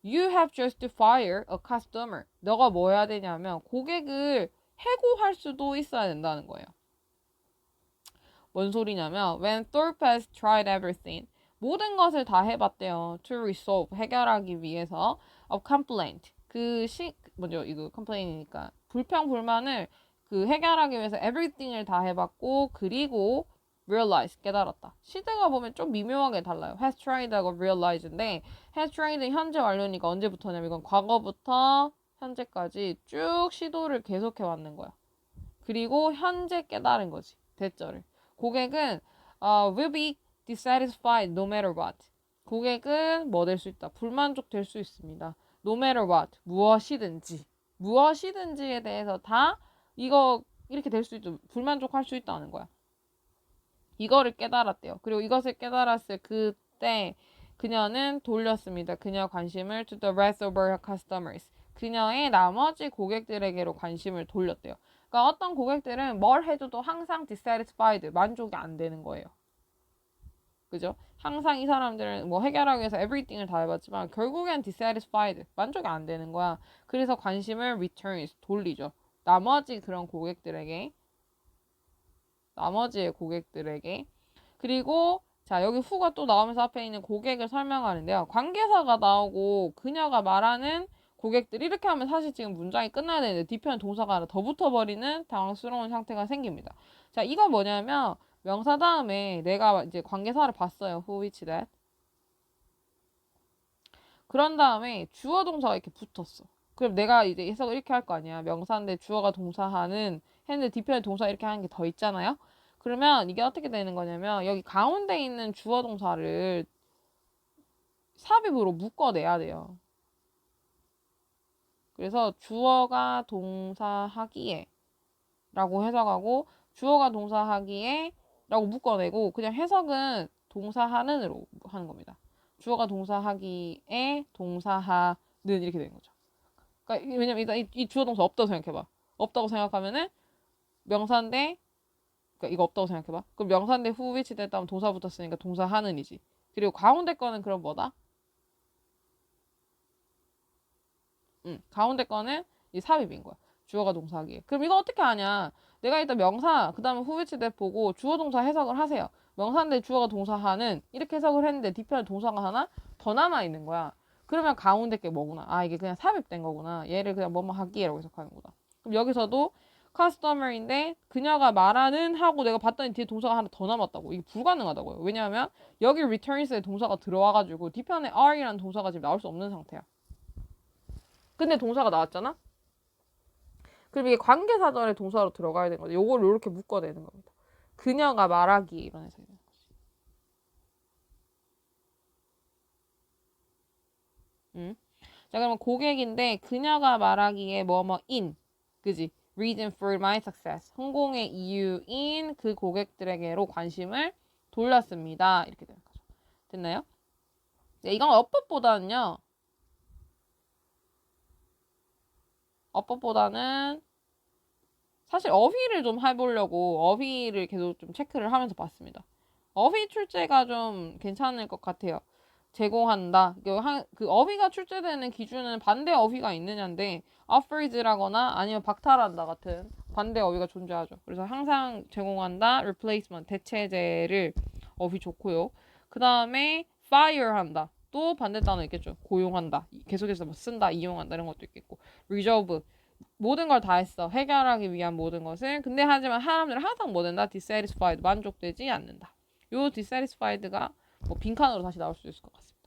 you have just to fire a customer 너가 뭐 해야 되냐면 고객을 해고할 수도 있어야 된다는 거예요. 뭔 소리냐면 when Thorpe has tried everything 모든 것을 다 해봤대요. to resolve 해결하기 위해서 a complaint 먼저 이거 complaint이니까 불평 불만을 그 해결하기 위해서 everything을 다 해봤고 그리고 realize 깨달았다. 시대가 보면 좀 미묘하게 달라요. has tried하고 realize인데 has tried는 현재 완료니까 언제부터냐면 이건 과거부터 현재까지 쭉 시도를 계속해 왔는 거야. 그리고 현재 깨달은 거지. 대절을. 고객은 will be dissatisfied no matter what. 고객은 뭐 될 수 있다. 불만족 될 수 있습니다. no matter what. 무엇이든지에 대해서 다 이거 이렇게 될 수 있죠. 불만족할 수 있다는 거야. 이거를 깨달았대요. 그리고 이것을 깨달았을 그때 그녀는 돌렸습니다. 그녀 관심을 to the rest of her customers. 그녀의 나머지 고객들에게로 관심을 돌렸대요. 그러니까 어떤 고객들은 뭘 해줘도 항상 dissatisfied, 만족이 안 되는 거예요. 그죠? 항상 이 사람들은 뭐 해결하기 위해서 everything을 다 해봤지만 결국엔 dissatisfied, 만족이 안 되는 거야. 그래서 관심을 returns, 돌리죠. 나머지의 고객들에게. 그리고 자 여기 who가 또 나오면서 앞에 있는 고객을 설명하는데요. 관계사가 나오고 그녀가 말하는 고객들 이렇게 하면 사실 지금 문장이 끝나야 되는데 뒤편에 동사가 하나 더 붙어버리는 당황스러운 상태가 생깁니다. 자 이거 뭐냐면 명사 다음에 내가 이제 관계사를 봤어요. who, which, that. 그런 다음에 주어 동사가 이렇게 붙었어. 그럼 내가 이제 해석을 이렇게 할 거 아니야. 명사인데 주어가 동사하는 했는데 뒤편에 동사 이렇게 하는 게 더 있잖아요. 그러면 이게 어떻게 되는 거냐면 여기 가운데 있는 주어 동사를 삽입으로 묶어내야 돼요. 그래서 주어가 동사하기에 라고 해석하고 주어가 동사하기에 라고 묶어내고 그냥 해석은 동사하는으로 하는 겁니다. 주어가 동사하기에 동사하는 이렇게 되는 거죠. 그러니까 왜냐면 일단 이 주어 동사 없다고 생각해봐. 없다고 생각하면은 명사인데 그러니까 이거 없다고 생각해봐. 그럼 명사인데 who which 됐다면 동사 붙었으니까 동사 하는이지. 그리고 가운데 거는 그럼 뭐다? 가운데 거는 이 삽입인 거야. 주어가 동사하기에. 그럼 이거 어떻게 하냐? 내가 일단 명사, 그 다음에 who which that 보고 주어 동사 해석을 하세요. 명사인데 주어가 동사하는 이렇게 해석을 했는데 뒤편에 동사가 하나 더 남아 있는 거야. 그러면 가운데 게 뭐구나? 아, 이게 그냥 삽입된 거구나. 얘를 그냥 뭐뭐 하기라고 해석하는 거다. 그럼 여기서도 customer인데 그녀가 말하는 하고 내가 봤더니 뒤에 동사가 하나 더 남았다고. 이게 불가능하다고요. 왜냐하면 여기 returns에 동사가 들어와가지고 뒤편에 are이라는 동사가 지금 나올 수 없는 상태야. 근데 동사가 나왔잖아? 그럼 이게 관계사절에 동사로 들어가야 되는 거죠. 요걸 이렇게 묶어내는 겁니다. 그녀가 말하기 이런 해석이 되는 거지. 자, 그러면 고객인데 그녀가 말하기에 뭐뭐인, 그지? Reason for my success. 성공의 이유인 그 고객들에게로 관심을 돌렸습니다. 이렇게 되는 거죠. 됐나요? 네, 이건 어법보다는 사실 어휘를 좀 해보려고 어휘를 계속 좀 체크를 하면서 봤습니다. 어휘 출제가 좀 괜찮을 것 같아요. 제공한다. 그 어휘가 출제되는 기준은 반대 어휘가 있느냐인데 offeries라거나 아니면 박탈한다 같은 반대 어휘가 존재하죠. 그래서 항상 제공한다, replacement, 대체제를 어휘 좋고요. 그 다음에 fire한다. 또 반대 단어 있겠죠. 고용한다. 계속해서 뭐 쓴다, 이용한다 이런 것도 있겠고 resolve 모든 걸 다 했어. 해결하기 위한 모든 것을. 근데 하지만 사람들은 항상 뭐 된다? dissatisfied. 만족되지 않는다. 요 dissatisfied가 뭐 빈칸으로 다시 나올 수 있을 것 같습니다.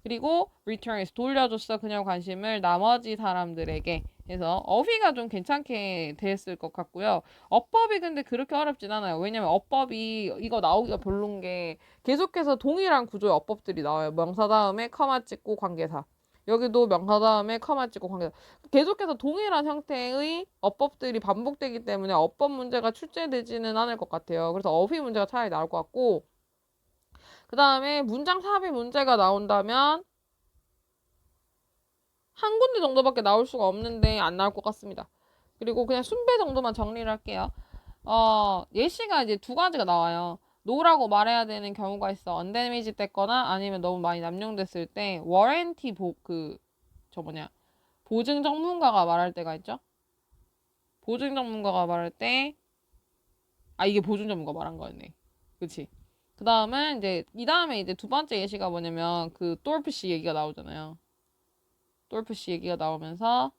그리고 returns. 돌려줬어. 그냥 관심을 나머지 사람들에게 해서 어휘가 좀 괜찮게 됐을 것 같고요. 어법이 근데 그렇게 어렵진 않아요. 왜냐면 어법이 이거 나오기가 별론 게 계속해서 동일한 구조의 어법들이 나와요. 명사 다음에 커마 찍고 관계사. 여기도 명사 다음에 커마 찍고 관계사. 계속해서 동일한 형태의 어법들이 반복되기 때문에 어법 문제가 출제되지는 않을 것 같아요. 그래서 어휘 문제가 차라리 나올 것 같고 그 다음에 문장 삽입 문제가 나온다면 한 군데 정도밖에 나올 수가 없는데 안 나올 것 같습니다. 그리고 그냥 순배 정도만 정리를 할게요. 예시가 이제 두 가지가 나와요. 노라고 말해야 되는 경우가 있어. 언데미지 됐거나 아니면 너무 많이 남용됐을 때 워런티 보증 전문가가 말할 때가 있죠. 보증 전문가가 말할 때 이게 보증 전문가 말한 거였네. 그치? 그 다음은 이 다음에 이제 두 번째 예시가 뭐냐면 그 똘프 씨 얘기가 나오잖아요. 똘프 씨 얘기가 나오면서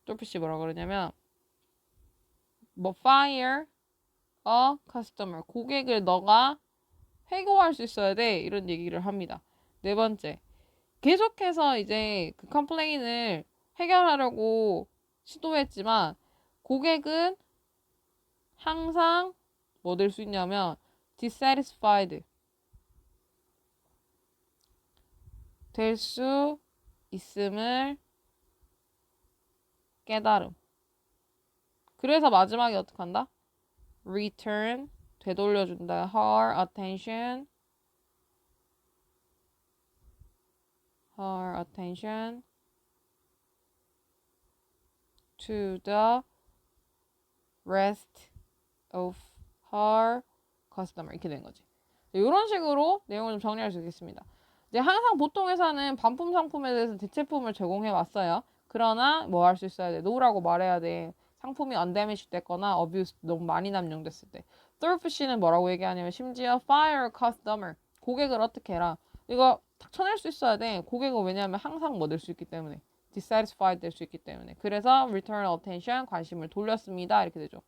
똘프 씨 뭐라 그러냐면 뭐 fire a customer 고객을 너가 해고할 수 있어야 돼 이런 얘기를 합니다. 네 번째 계속해서 이제 그 컴플레인을 해결하려고 시도했지만 고객은 항상 뭐 될 수 있냐면 dissatisfied 될 수 있음을 깨달음. 그래서 마지막에 어떻게 한다? return 되돌려준다. her attention to the rest of her customer 이렇게 된 거지. 이런 식으로 내용을 좀 정리할 수 있겠습니다. 이제 항상 보통 회사는 반품 상품에 대해서 대체품을 제공해 왔어요. 그러나 뭐 할 수 있어야 돼? 노라고 말해야 돼. 상품이 undamaged 됐거나 abuse 너무 많이 남용됐을 때. third C는 뭐라고 얘기하냐면 심지어 fire customer 고객을 어떻게 해라. 이거 탁 쳐낼 수 있어야 돼. 고객은 왜냐하면 항상 뭐 될 수 있기 때문에 dissatisfied 될 수 있기 때문에. 그래서 return attention 관심을 돌렸습니다. 이렇게 되죠.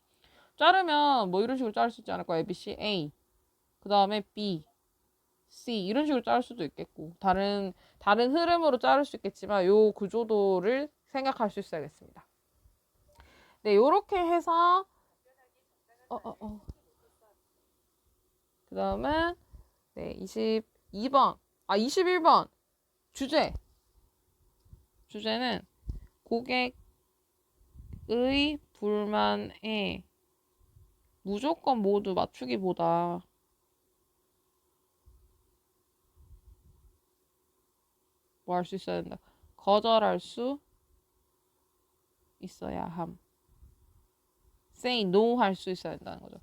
자르면 뭐 이런 식으로 자를 수 있지 않을까? A, B, C, A. 그 다음에 B, C 이런 식으로 자를 수도 있겠고 다른 흐름으로 자를 수 있겠지만 요 구조도를 생각할 수 있어야겠습니다. 네, 요렇게 해서 그 다음은 네, 22번 21번 주제는 고객의 불만에 무조건 모두 맞추기보다 뭐 할 수 있어야 된다. 거절할 수 있어야 함. say no 할 수 있어야 된다는 거죠.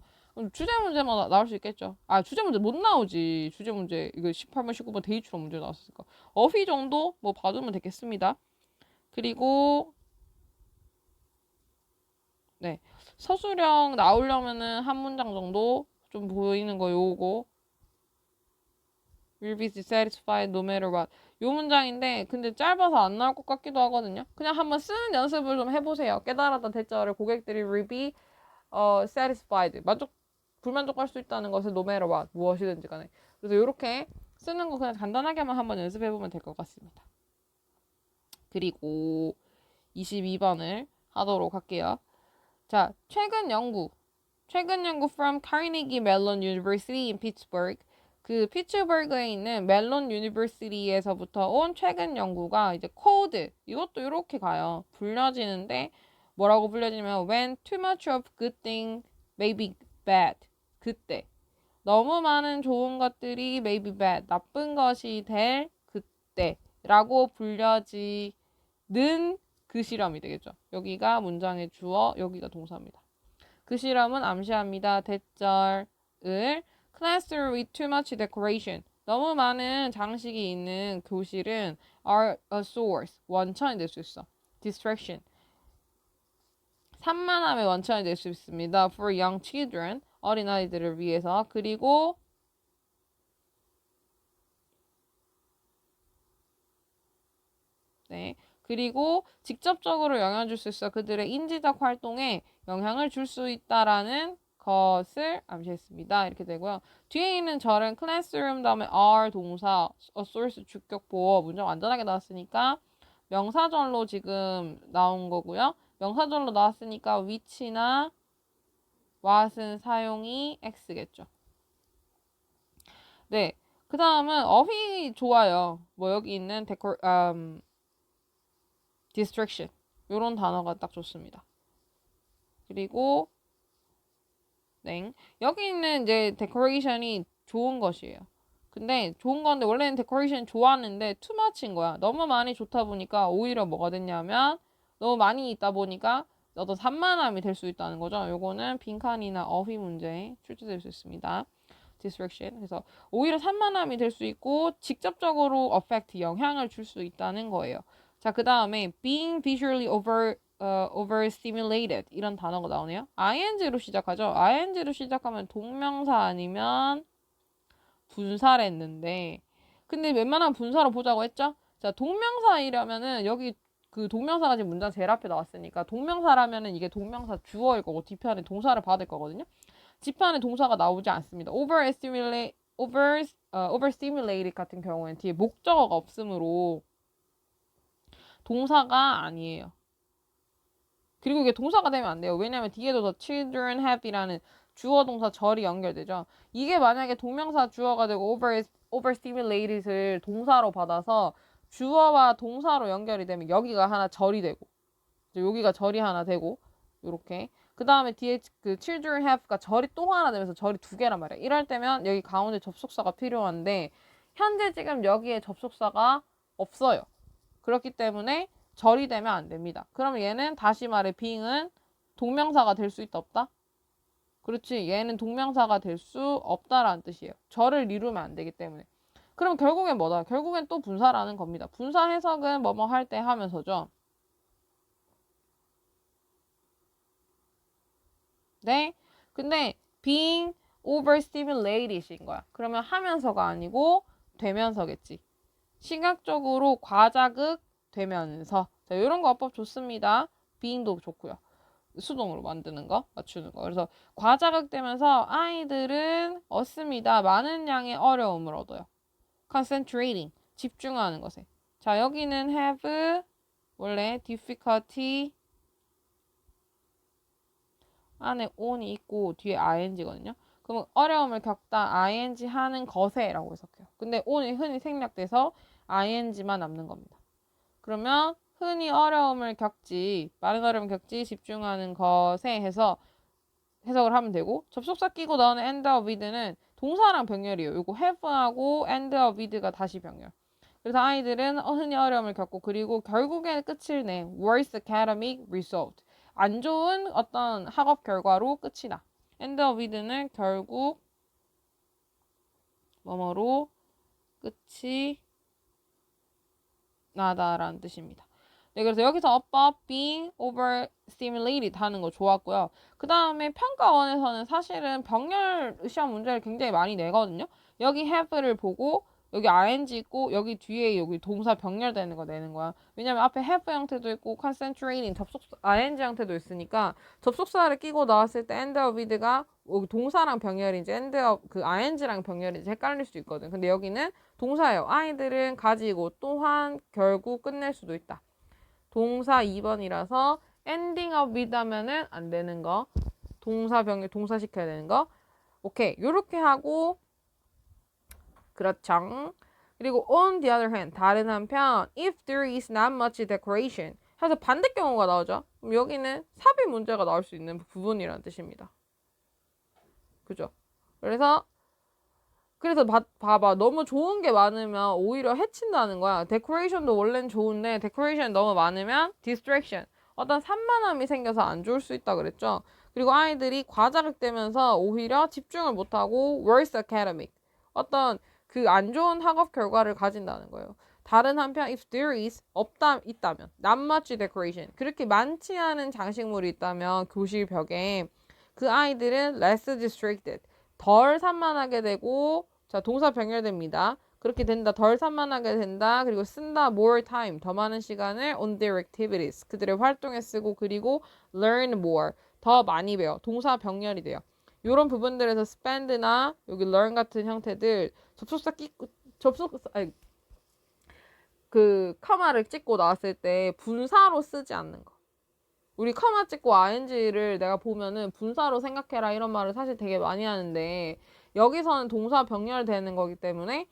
주제 문제만 나올 수 있겠죠. 아, 주제 문제 못 나오지. 주제 문제 이거 18번, 19번 데이트로 문제 나왔으니까. 어휘 정도 뭐 봐두면 되겠습니다. 그리고 네, 서술형 나오려면은 한 문장 정도 좀 보이는 거 요거 will be satisfied no matter what. 요 문장인데 근데 짧아서 안 나올 것 같기도 하거든요. 그냥 한번 쓰는 연습을 좀 해보세요. 깨달았던 대절을 고객들이 will be satisfied 불만족할 수 있다는 것을 no matter what 무엇이든지 간에. 그래서 이렇게 쓰는 거 그냥 간단하게만 한번 연습해보면 될 것 같습니다. 그리고 22번을 하도록 할게요. 자, 최근 연구 from Carnegie Mellon University in Pittsburgh. 그 피츠버그에 있는 멜론 유니버시티에서부터 온 최근 연구가 이제 코드 이것도 이렇게 가요. 불려지는데 뭐라고 불려지냐면 when too much of good thing may be bad. 그때 너무 많은 좋은 것들이 may be bad. 나쁜 것이 될 그때라고 불려지는 그 실험이 되겠죠. 여기가 문장의 주어, 여기가 동사입니다. 그 실험은 암시합니다. 대절을 classroom with too much decoration. 너무 많은 장식이 있는 교실은 are a source. 원천이 될 수 있어. distraction. 산만함의 원천이 될 수 있습니다. for young children. 어린아이들을 위해서. 그리고 네. 그리고 직접적으로 영향을 줄 수 있어. 그들의 인지적 활동에 영향을 줄 수 있다라는 것을 암시했습니다. 이렇게 되고요. 뒤에 있는 절은 classroom 다음에 are 동사, a source 주격 보어 문장 완전하게 나왔으니까 명사절로 지금 나온 거고요. 명사절로 나왔으니까 which나 what은 사용이 x겠죠. 네. 그 다음은 어휘 좋아요. 뭐 여기 있는 distraction 요런 단어가 딱 좋습니다. 그리고 네. 여기 있는 이제 decoration이 좋은 것이에요. 근데 좋은 건데 원래는 decoration 좋았는데 too much인 거야. 너무 많이 좋다 보니까 오히려 뭐가 됐냐면 너무 많이 있다 보니까 어떤 산만함이 될 수 있다는 거죠. 요거는 빈칸이나 어휘 문제에 출제될 수 있습니다. distraction. 그래서 오히려 산만함이 될 수 있고 직접적으로 affect 영향을 줄 수 있다는 거예요. 자, 그 다음에 being visually overstimulated 이런 단어가 나오네요. ing로 시작하죠. ing로 시작하면 동명사 아니면 분사를 했는데 근데 웬만하면 분사로 보자고 했죠. 자, 동명사이라면은 여기 그 동명사가 지금 문장 제일 앞에 나왔으니까 동명사라면은 이게 동명사 주어일 거고 뒤편에 동사를 받을 거거든요. 뒷편에 동사가 나오지 않습니다. overstimulated 같은 경우에는 뒤에 목적어가 없으므로 동사가 아니에요. 그리고 이게 동사가 되면 안 돼요. 왜냐하면 뒤에도 the children have이라는 주어 동사 절이 연결되죠. 이게 만약에 동명사 주어가 되고 overstimulated을 동사로 받아서 주어와 동사로 연결이 되면 여기가 하나 절이 되고 여기가 절이 하나 되고 요렇게 그 다음에 뒤에 그 children have가 절이 또 하나 되면서 절이 두 개란 말이야. 이럴 때면 여기 가운데 접속사가 필요한데 현재 지금 여기에 접속사가 없어요. 그렇기 때문에 절이 되면 안 됩니다. 그럼 얘는 다시 말해 being은 동명사가 될 수 있다 없다? 그렇지. 얘는 동명사가 될 수 없다라는 뜻이에요. 절을 이루면 안 되기 때문에. 그럼 결국엔 뭐다? 결국엔 또 분사라는 겁니다. 분사 해석은 뭐뭐 할 때 하면서죠. 네. 근데 being overstimulated인 거야. 그러면 하면서가 아니고 되면서겠지. 시각적으로 과자극 되면서. 자, 이런 거 어법 좋습니다. being도 좋고요. 수동으로 만드는 거, 맞추는 거. 그래서 과자극 되면서 아이들은 얻습니다. 많은 양의 어려움을 얻어요. concentrating, 집중하는 것에. 자, 여기는 have, 원래 difficulty 안에 on이 있고 뒤에 ing거든요. 그러면 어려움을 겪다 ing 하는 것에 라고 해석해요. 근데 on이 흔히 생략돼서 ing만 남는 겁니다. 그러면 흔히 어려움을 겪지, 많은 어려움을 겪지, 집중하는 것에 해서 해석을 하면 되고 접속사 끼고 나오는 end of with는 동사랑 병렬이에요. 이거 have하고 end of with가 다시 병렬. 그래서 아이들은 흔히 어려움을 겪고 그리고 결국에 끝을 내 worst academic result. 안 좋은 어떤 학업 결과로 끝이 나. end up with는 결국 뭐뭐로 끝이 나다라는 뜻입니다. 네, 그래서 여기서 above being overstimulated 하는 거 좋았고요. 그 다음에 평가원에서는 사실은 병렬 시험 문제를 굉장히 많이 내거든요. 여기 have를 보고 여기 ing 있고 여기 뒤에 여기 동사 병렬되는 거 내는 거야. 왜냐면 앞에 have 형태도 있고 concentrating 접속사 ing 형태도 있으니까 접속사를 끼고 나왔을 때 end up with가 여기 동사랑 병렬인지 end up 그 ing랑 병렬인지 헷갈릴 수 있거든. 근데 여기는 동사예요. 아이들은 가지고 또한 결국 끝낼 수도 있다. 동사 2번이라서 ending up with 하면은 안 되는 거. 동사 병렬 동사 시켜야 되는 거. 오케이. 요렇게 하고 그렇죠. 그리고 on the other hand 다른 한편 if there is not much decoration 해서 반대 경우가 나오죠. 그럼 여기는 삽입 문제가 나올 수 있는 부분이라는 뜻입니다. 그죠? 그래서 봐봐. 너무 좋은 게 많으면 오히려 해친다는 거야. 데코레이션도 원래는 좋은데 데코레이션이 너무 많으면 distraction. 어떤 산만함이 생겨서 안 좋을 수 있다 그랬죠. 그리고 아이들이 과자극되면서 오히려 집중을 못하고 worse academic. 어떤 그 안 좋은 학업 결과를 가진다는 거예요. 다른 한편 if there is 있다면 not much decoration. 그렇게 많지 않은 장식물이 있다면 교실 벽에 그 아이들은 less distracted. 덜 산만하게 되고 자 동사 병렬됩니다. 그렇게 된다. 덜 산만하게 된다. 그리고 쓴다. more time. 더 많은 시간을 on their activities. 그들의 활동에 쓰고 그리고 learn more. 더 많이 배워. 동사 병렬이 돼요. 이런 부분들에서 spend나 여기 learn 같은 형태들 그 커마를 찍고 나왔을 때 분사로 쓰지 않는 거. 우리 커마 찍고 ing를 내가 보면은 분사로 생각해라 이런 말을 사실 되게 많이 하는데 여기서는 동사 병렬되는 거기 때문에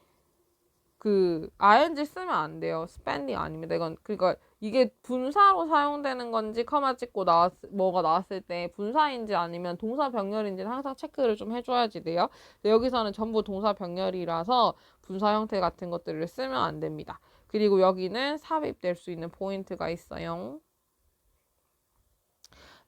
그 ing 쓰면 안 돼요. spending 아닙니다. 이건 그러니까 이게 분사로 사용되는 건지 커마 찍고 뭐가 나왔을 때 분사인지 아니면 동사 병렬인지는 항상 체크를 좀 해줘야지 돼요. 여기서는 전부 동사 병렬이라서 분사 형태 같은 것들을 쓰면 안 됩니다. 그리고 여기는 삽입될 수 있는 포인트가 있어요.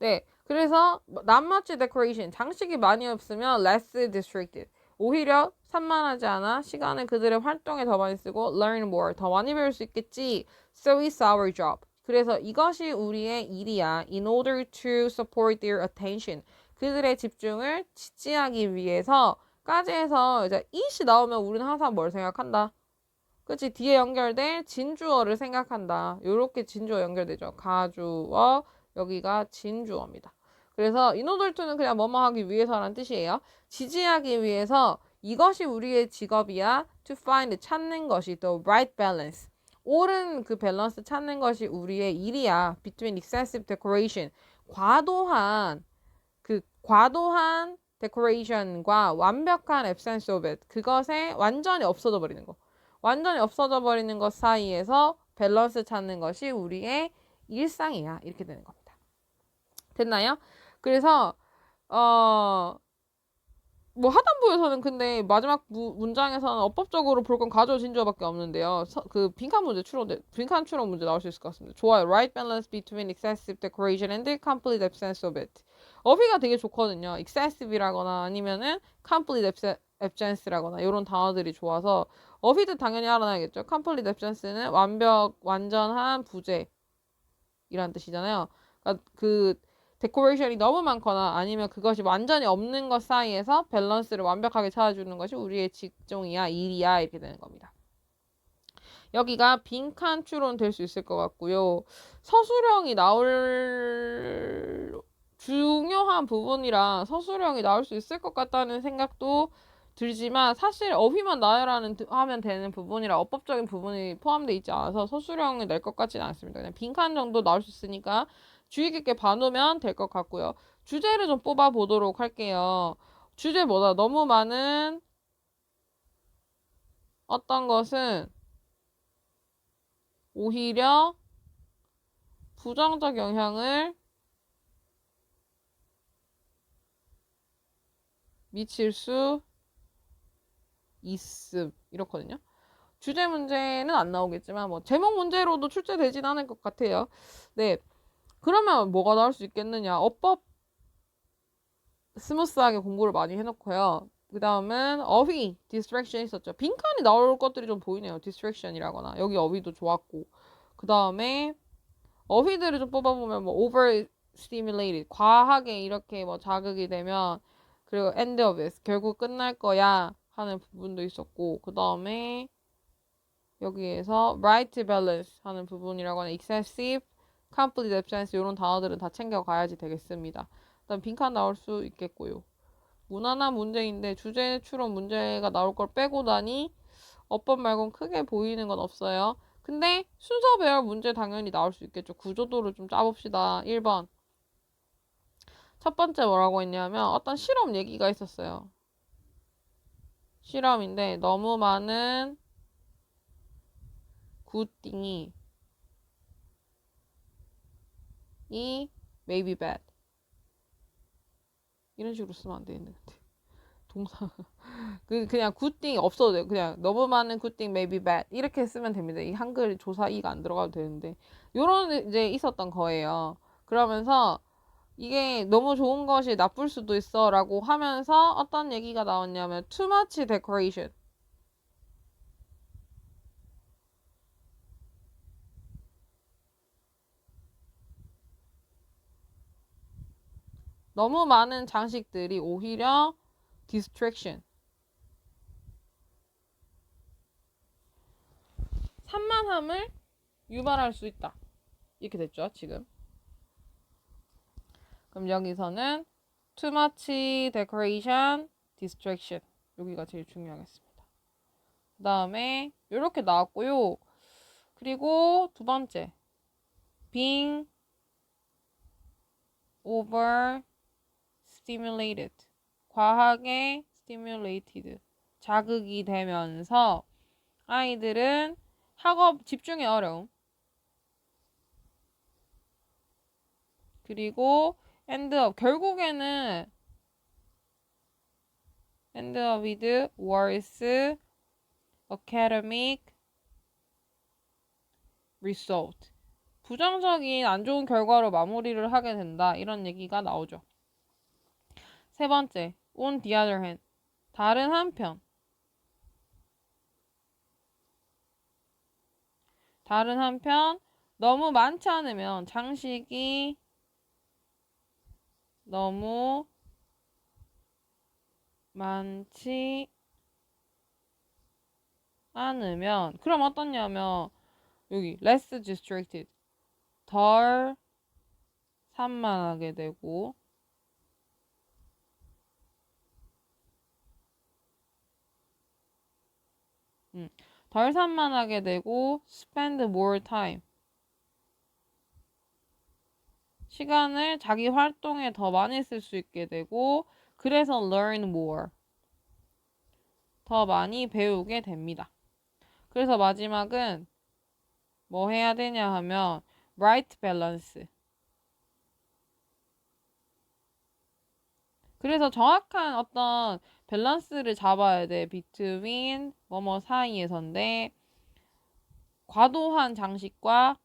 네, 그래서 not much decoration, 장식이 많이 없으면 less distracted. 오히려 산만하지 않아 시간을 그들의 활동에 더 많이 쓰고 learn more, 더 많이 배울 수 있겠지. So it's our job. 그래서 이것이 우리의 일이야. In order to support their attention. 그들의 집중을 지지하기 위해서까지 해서 이제 it이 나오면 우리는 항상 뭘 생각한다? 그치? 뒤에 연결된 진주어를 생각한다. 요렇게 진주어 연결되죠. 가주어, 여기가 진주어입니다. 그래서 in order to는 그냥 뭐뭐 하기 위해서라는 뜻이에요. 지지하기 위해서 이것이 우리의 직업이야. To find, 찾는 것이 the right balance. 옳은 그 밸런스 찾는 것이 우리의 일이야. Between excessive decoration. 과도한 decoration과 완벽한 absence of it. 그것에 완전히 없어져 버리는 거. 완전히 없어져 버리는 것 사이에서 밸런스 찾는 것이 우리의 일상이야. 이렇게 되는 겁니다. 됐나요? 그래서 뭐 하단부에서는 근데 마지막 문장에서는 어법적으로 볼 건 가조 진주어밖에 없는데요. 그 빈칸 추론 문제 나올 수 있을 것 같습니다. 좋아요. Right balance between excessive decoration and the complete absence of it. 어휘가 되게 좋거든요. excessive이라거나 아니면은 complete absence라거나 이런 단어들이 좋아서 어휘도 당연히 알아놔야겠죠. complete absence는 완전한 부재이란 뜻이잖아요. 그러니까 그 데코레이션이 너무 많거나 아니면 그것이 완전히 없는 것 사이에서 밸런스를 완벽하게 찾아주는 것이 우리의 직종이야, 일이야 이렇게 되는 겁니다. 여기가 빈칸 추론 될 수 있을 것 같고요. 서술형이 나올 중요한 부분이라 서술형이 나올 수 있을 것 같다는 생각도 들지만 사실 어휘만 나열하는 하면 되는 부분이라 어법적인 부분이 포함되어 있지 않아서 서술형을 낼 것 같지는 않습니다. 그냥 빈칸 정도 나올 수 있으니까 주의 깊게 봐놓으면 될 것 같고요. 주제를 좀 뽑아보도록 할게요. 주제 뭐다? 너무 많은 어떤 것은 오히려 부정적 영향을 미칠 수 있음. 이렇거든요. 주제 문제는 안 나오겠지만 뭐 제목 문제로도 출제되진 않을 것 같아요. 네. 그러면 뭐가 나올 수 있겠느냐? 어법 스무스하게 공부를 많이 해놓고요. 그 다음은 어휘, distraction 있었죠. 빈칸이 나올 것들이 좀 보이네요. distraction이라거나. 여기 어휘도 좋았고. 그 다음에 어휘들을 좀 뽑아보면 뭐 overstimulated, 과하게 이렇게 뭐 자극이 되면, 그리고 end of it, 결국 끝날 거야 하는 부분도 있었고, 그 다음에 여기에서 right balance 하는 부분이라고 하는 excessive, complete absence 이런 단어들은 다 챙겨가야지 되겠습니다. 일단 빈칸 나올 수 있겠고요. 무난한 문제인데 주제 추론 문제가 나올 걸 빼고 나니 어법 말고는 크게 보이는 건 없어요. 근데 순서배열 문제 당연히 나올 수 있겠죠. 구조도를 좀 짜봅시다. 1번. 첫 번째 뭐라고 했냐면 어떤 실험 얘기가 있었어요. 실험인데 너무 많은 굿띵이 may be bad. 이런 식으로 쓰면 안 되는데. 동사. 그냥 굿띵이 없어도 돼요. 그냥 너무 많은 굿띵 may be bad. 이렇게 쓰면 됩니다. 이 한글 조사 이가 안 들어가도 되는데. 요런 이제 있었던 거예요. 그러면서 이게 너무 좋은 것이 나쁠 수도 있어 라고 하면서 어떤 얘기가 나왔냐면 too much decoration. 너무 많은 장식들이 오히려 distraction. 산만함을 유발할 수 있다. 이렇게 됐죠, 지금. 그럼 여기서는 too much decoration, distraction. 여기가 제일 중요하겠습니다. 그 다음에 이렇게 나왔고요. 그리고 두 번째, being over stimulated. 과하게 stimulated. 자극이 되면서 아이들은 학업 집중에 어려움. 그리고 end up 결국에는 end up with worse academic result. 부정적인 안 좋은 결과로 마무리를 하게 된다. 이런 얘기가 나오죠. 세 번째, on the other hand. 다른 한편. 다른 한편, 너무 많지 않으면 장식이 너무 많지 않으면 그럼 어떻냐면 여기 less distracted 덜 산만하게 되고 덜 산만하게 되고 spend more time 시간을 자기 활동에 더 많이 쓸 수 있게 되고 그래서 learn more 더 많이 배우게 됩니다. 그래서 마지막은 뭐 해야 되냐 하면 right balance 그래서 정확한 어떤 밸런스를 잡아야 돼. between 뭐뭐 사이에서인데 과도한 장식과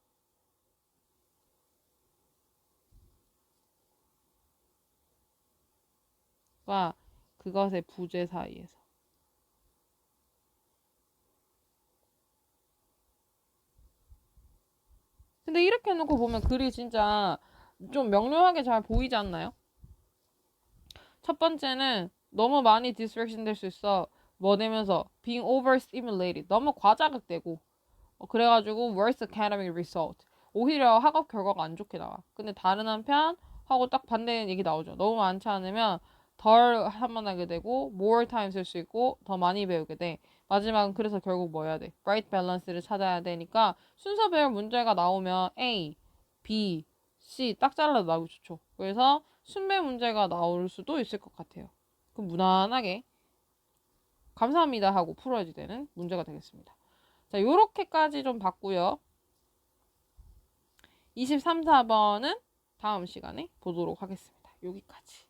그것의 부재 사이에서. 근데 이렇게 해놓고 보면 글이 진짜 좀 명료하게 잘 보이지 않나요? 첫 번째는 너무 많이 distraction 될 수 있어. 뭐 되면서 being overstimulated 너무 과자극되고 그래가지고 worst academic result 오히려 학업 결과가 안 좋게 나와. 근데 다른 한편 하고 딱 반대 얘기 나오죠. 너무 많지 않으면 덜 산만하게 되고 more time 쓸 수 있고 더 많이 배우게 돼. 마지막은 그래서 결국 뭐 해야 돼? right balance를 찾아야 되니까 순서 배열 문제가 나오면 A, B, C 딱 잘라도 나오기 좋죠. 그래서 순배 문제가 나올 수도 있을 것 같아요. 그럼 무난하게 감사합니다 하고 풀어야지 되는 문제가 되겠습니다. 자, 요렇게까지 좀 봤고요. 23, 4번은 다음 시간에 보도록 하겠습니다. 여기까지.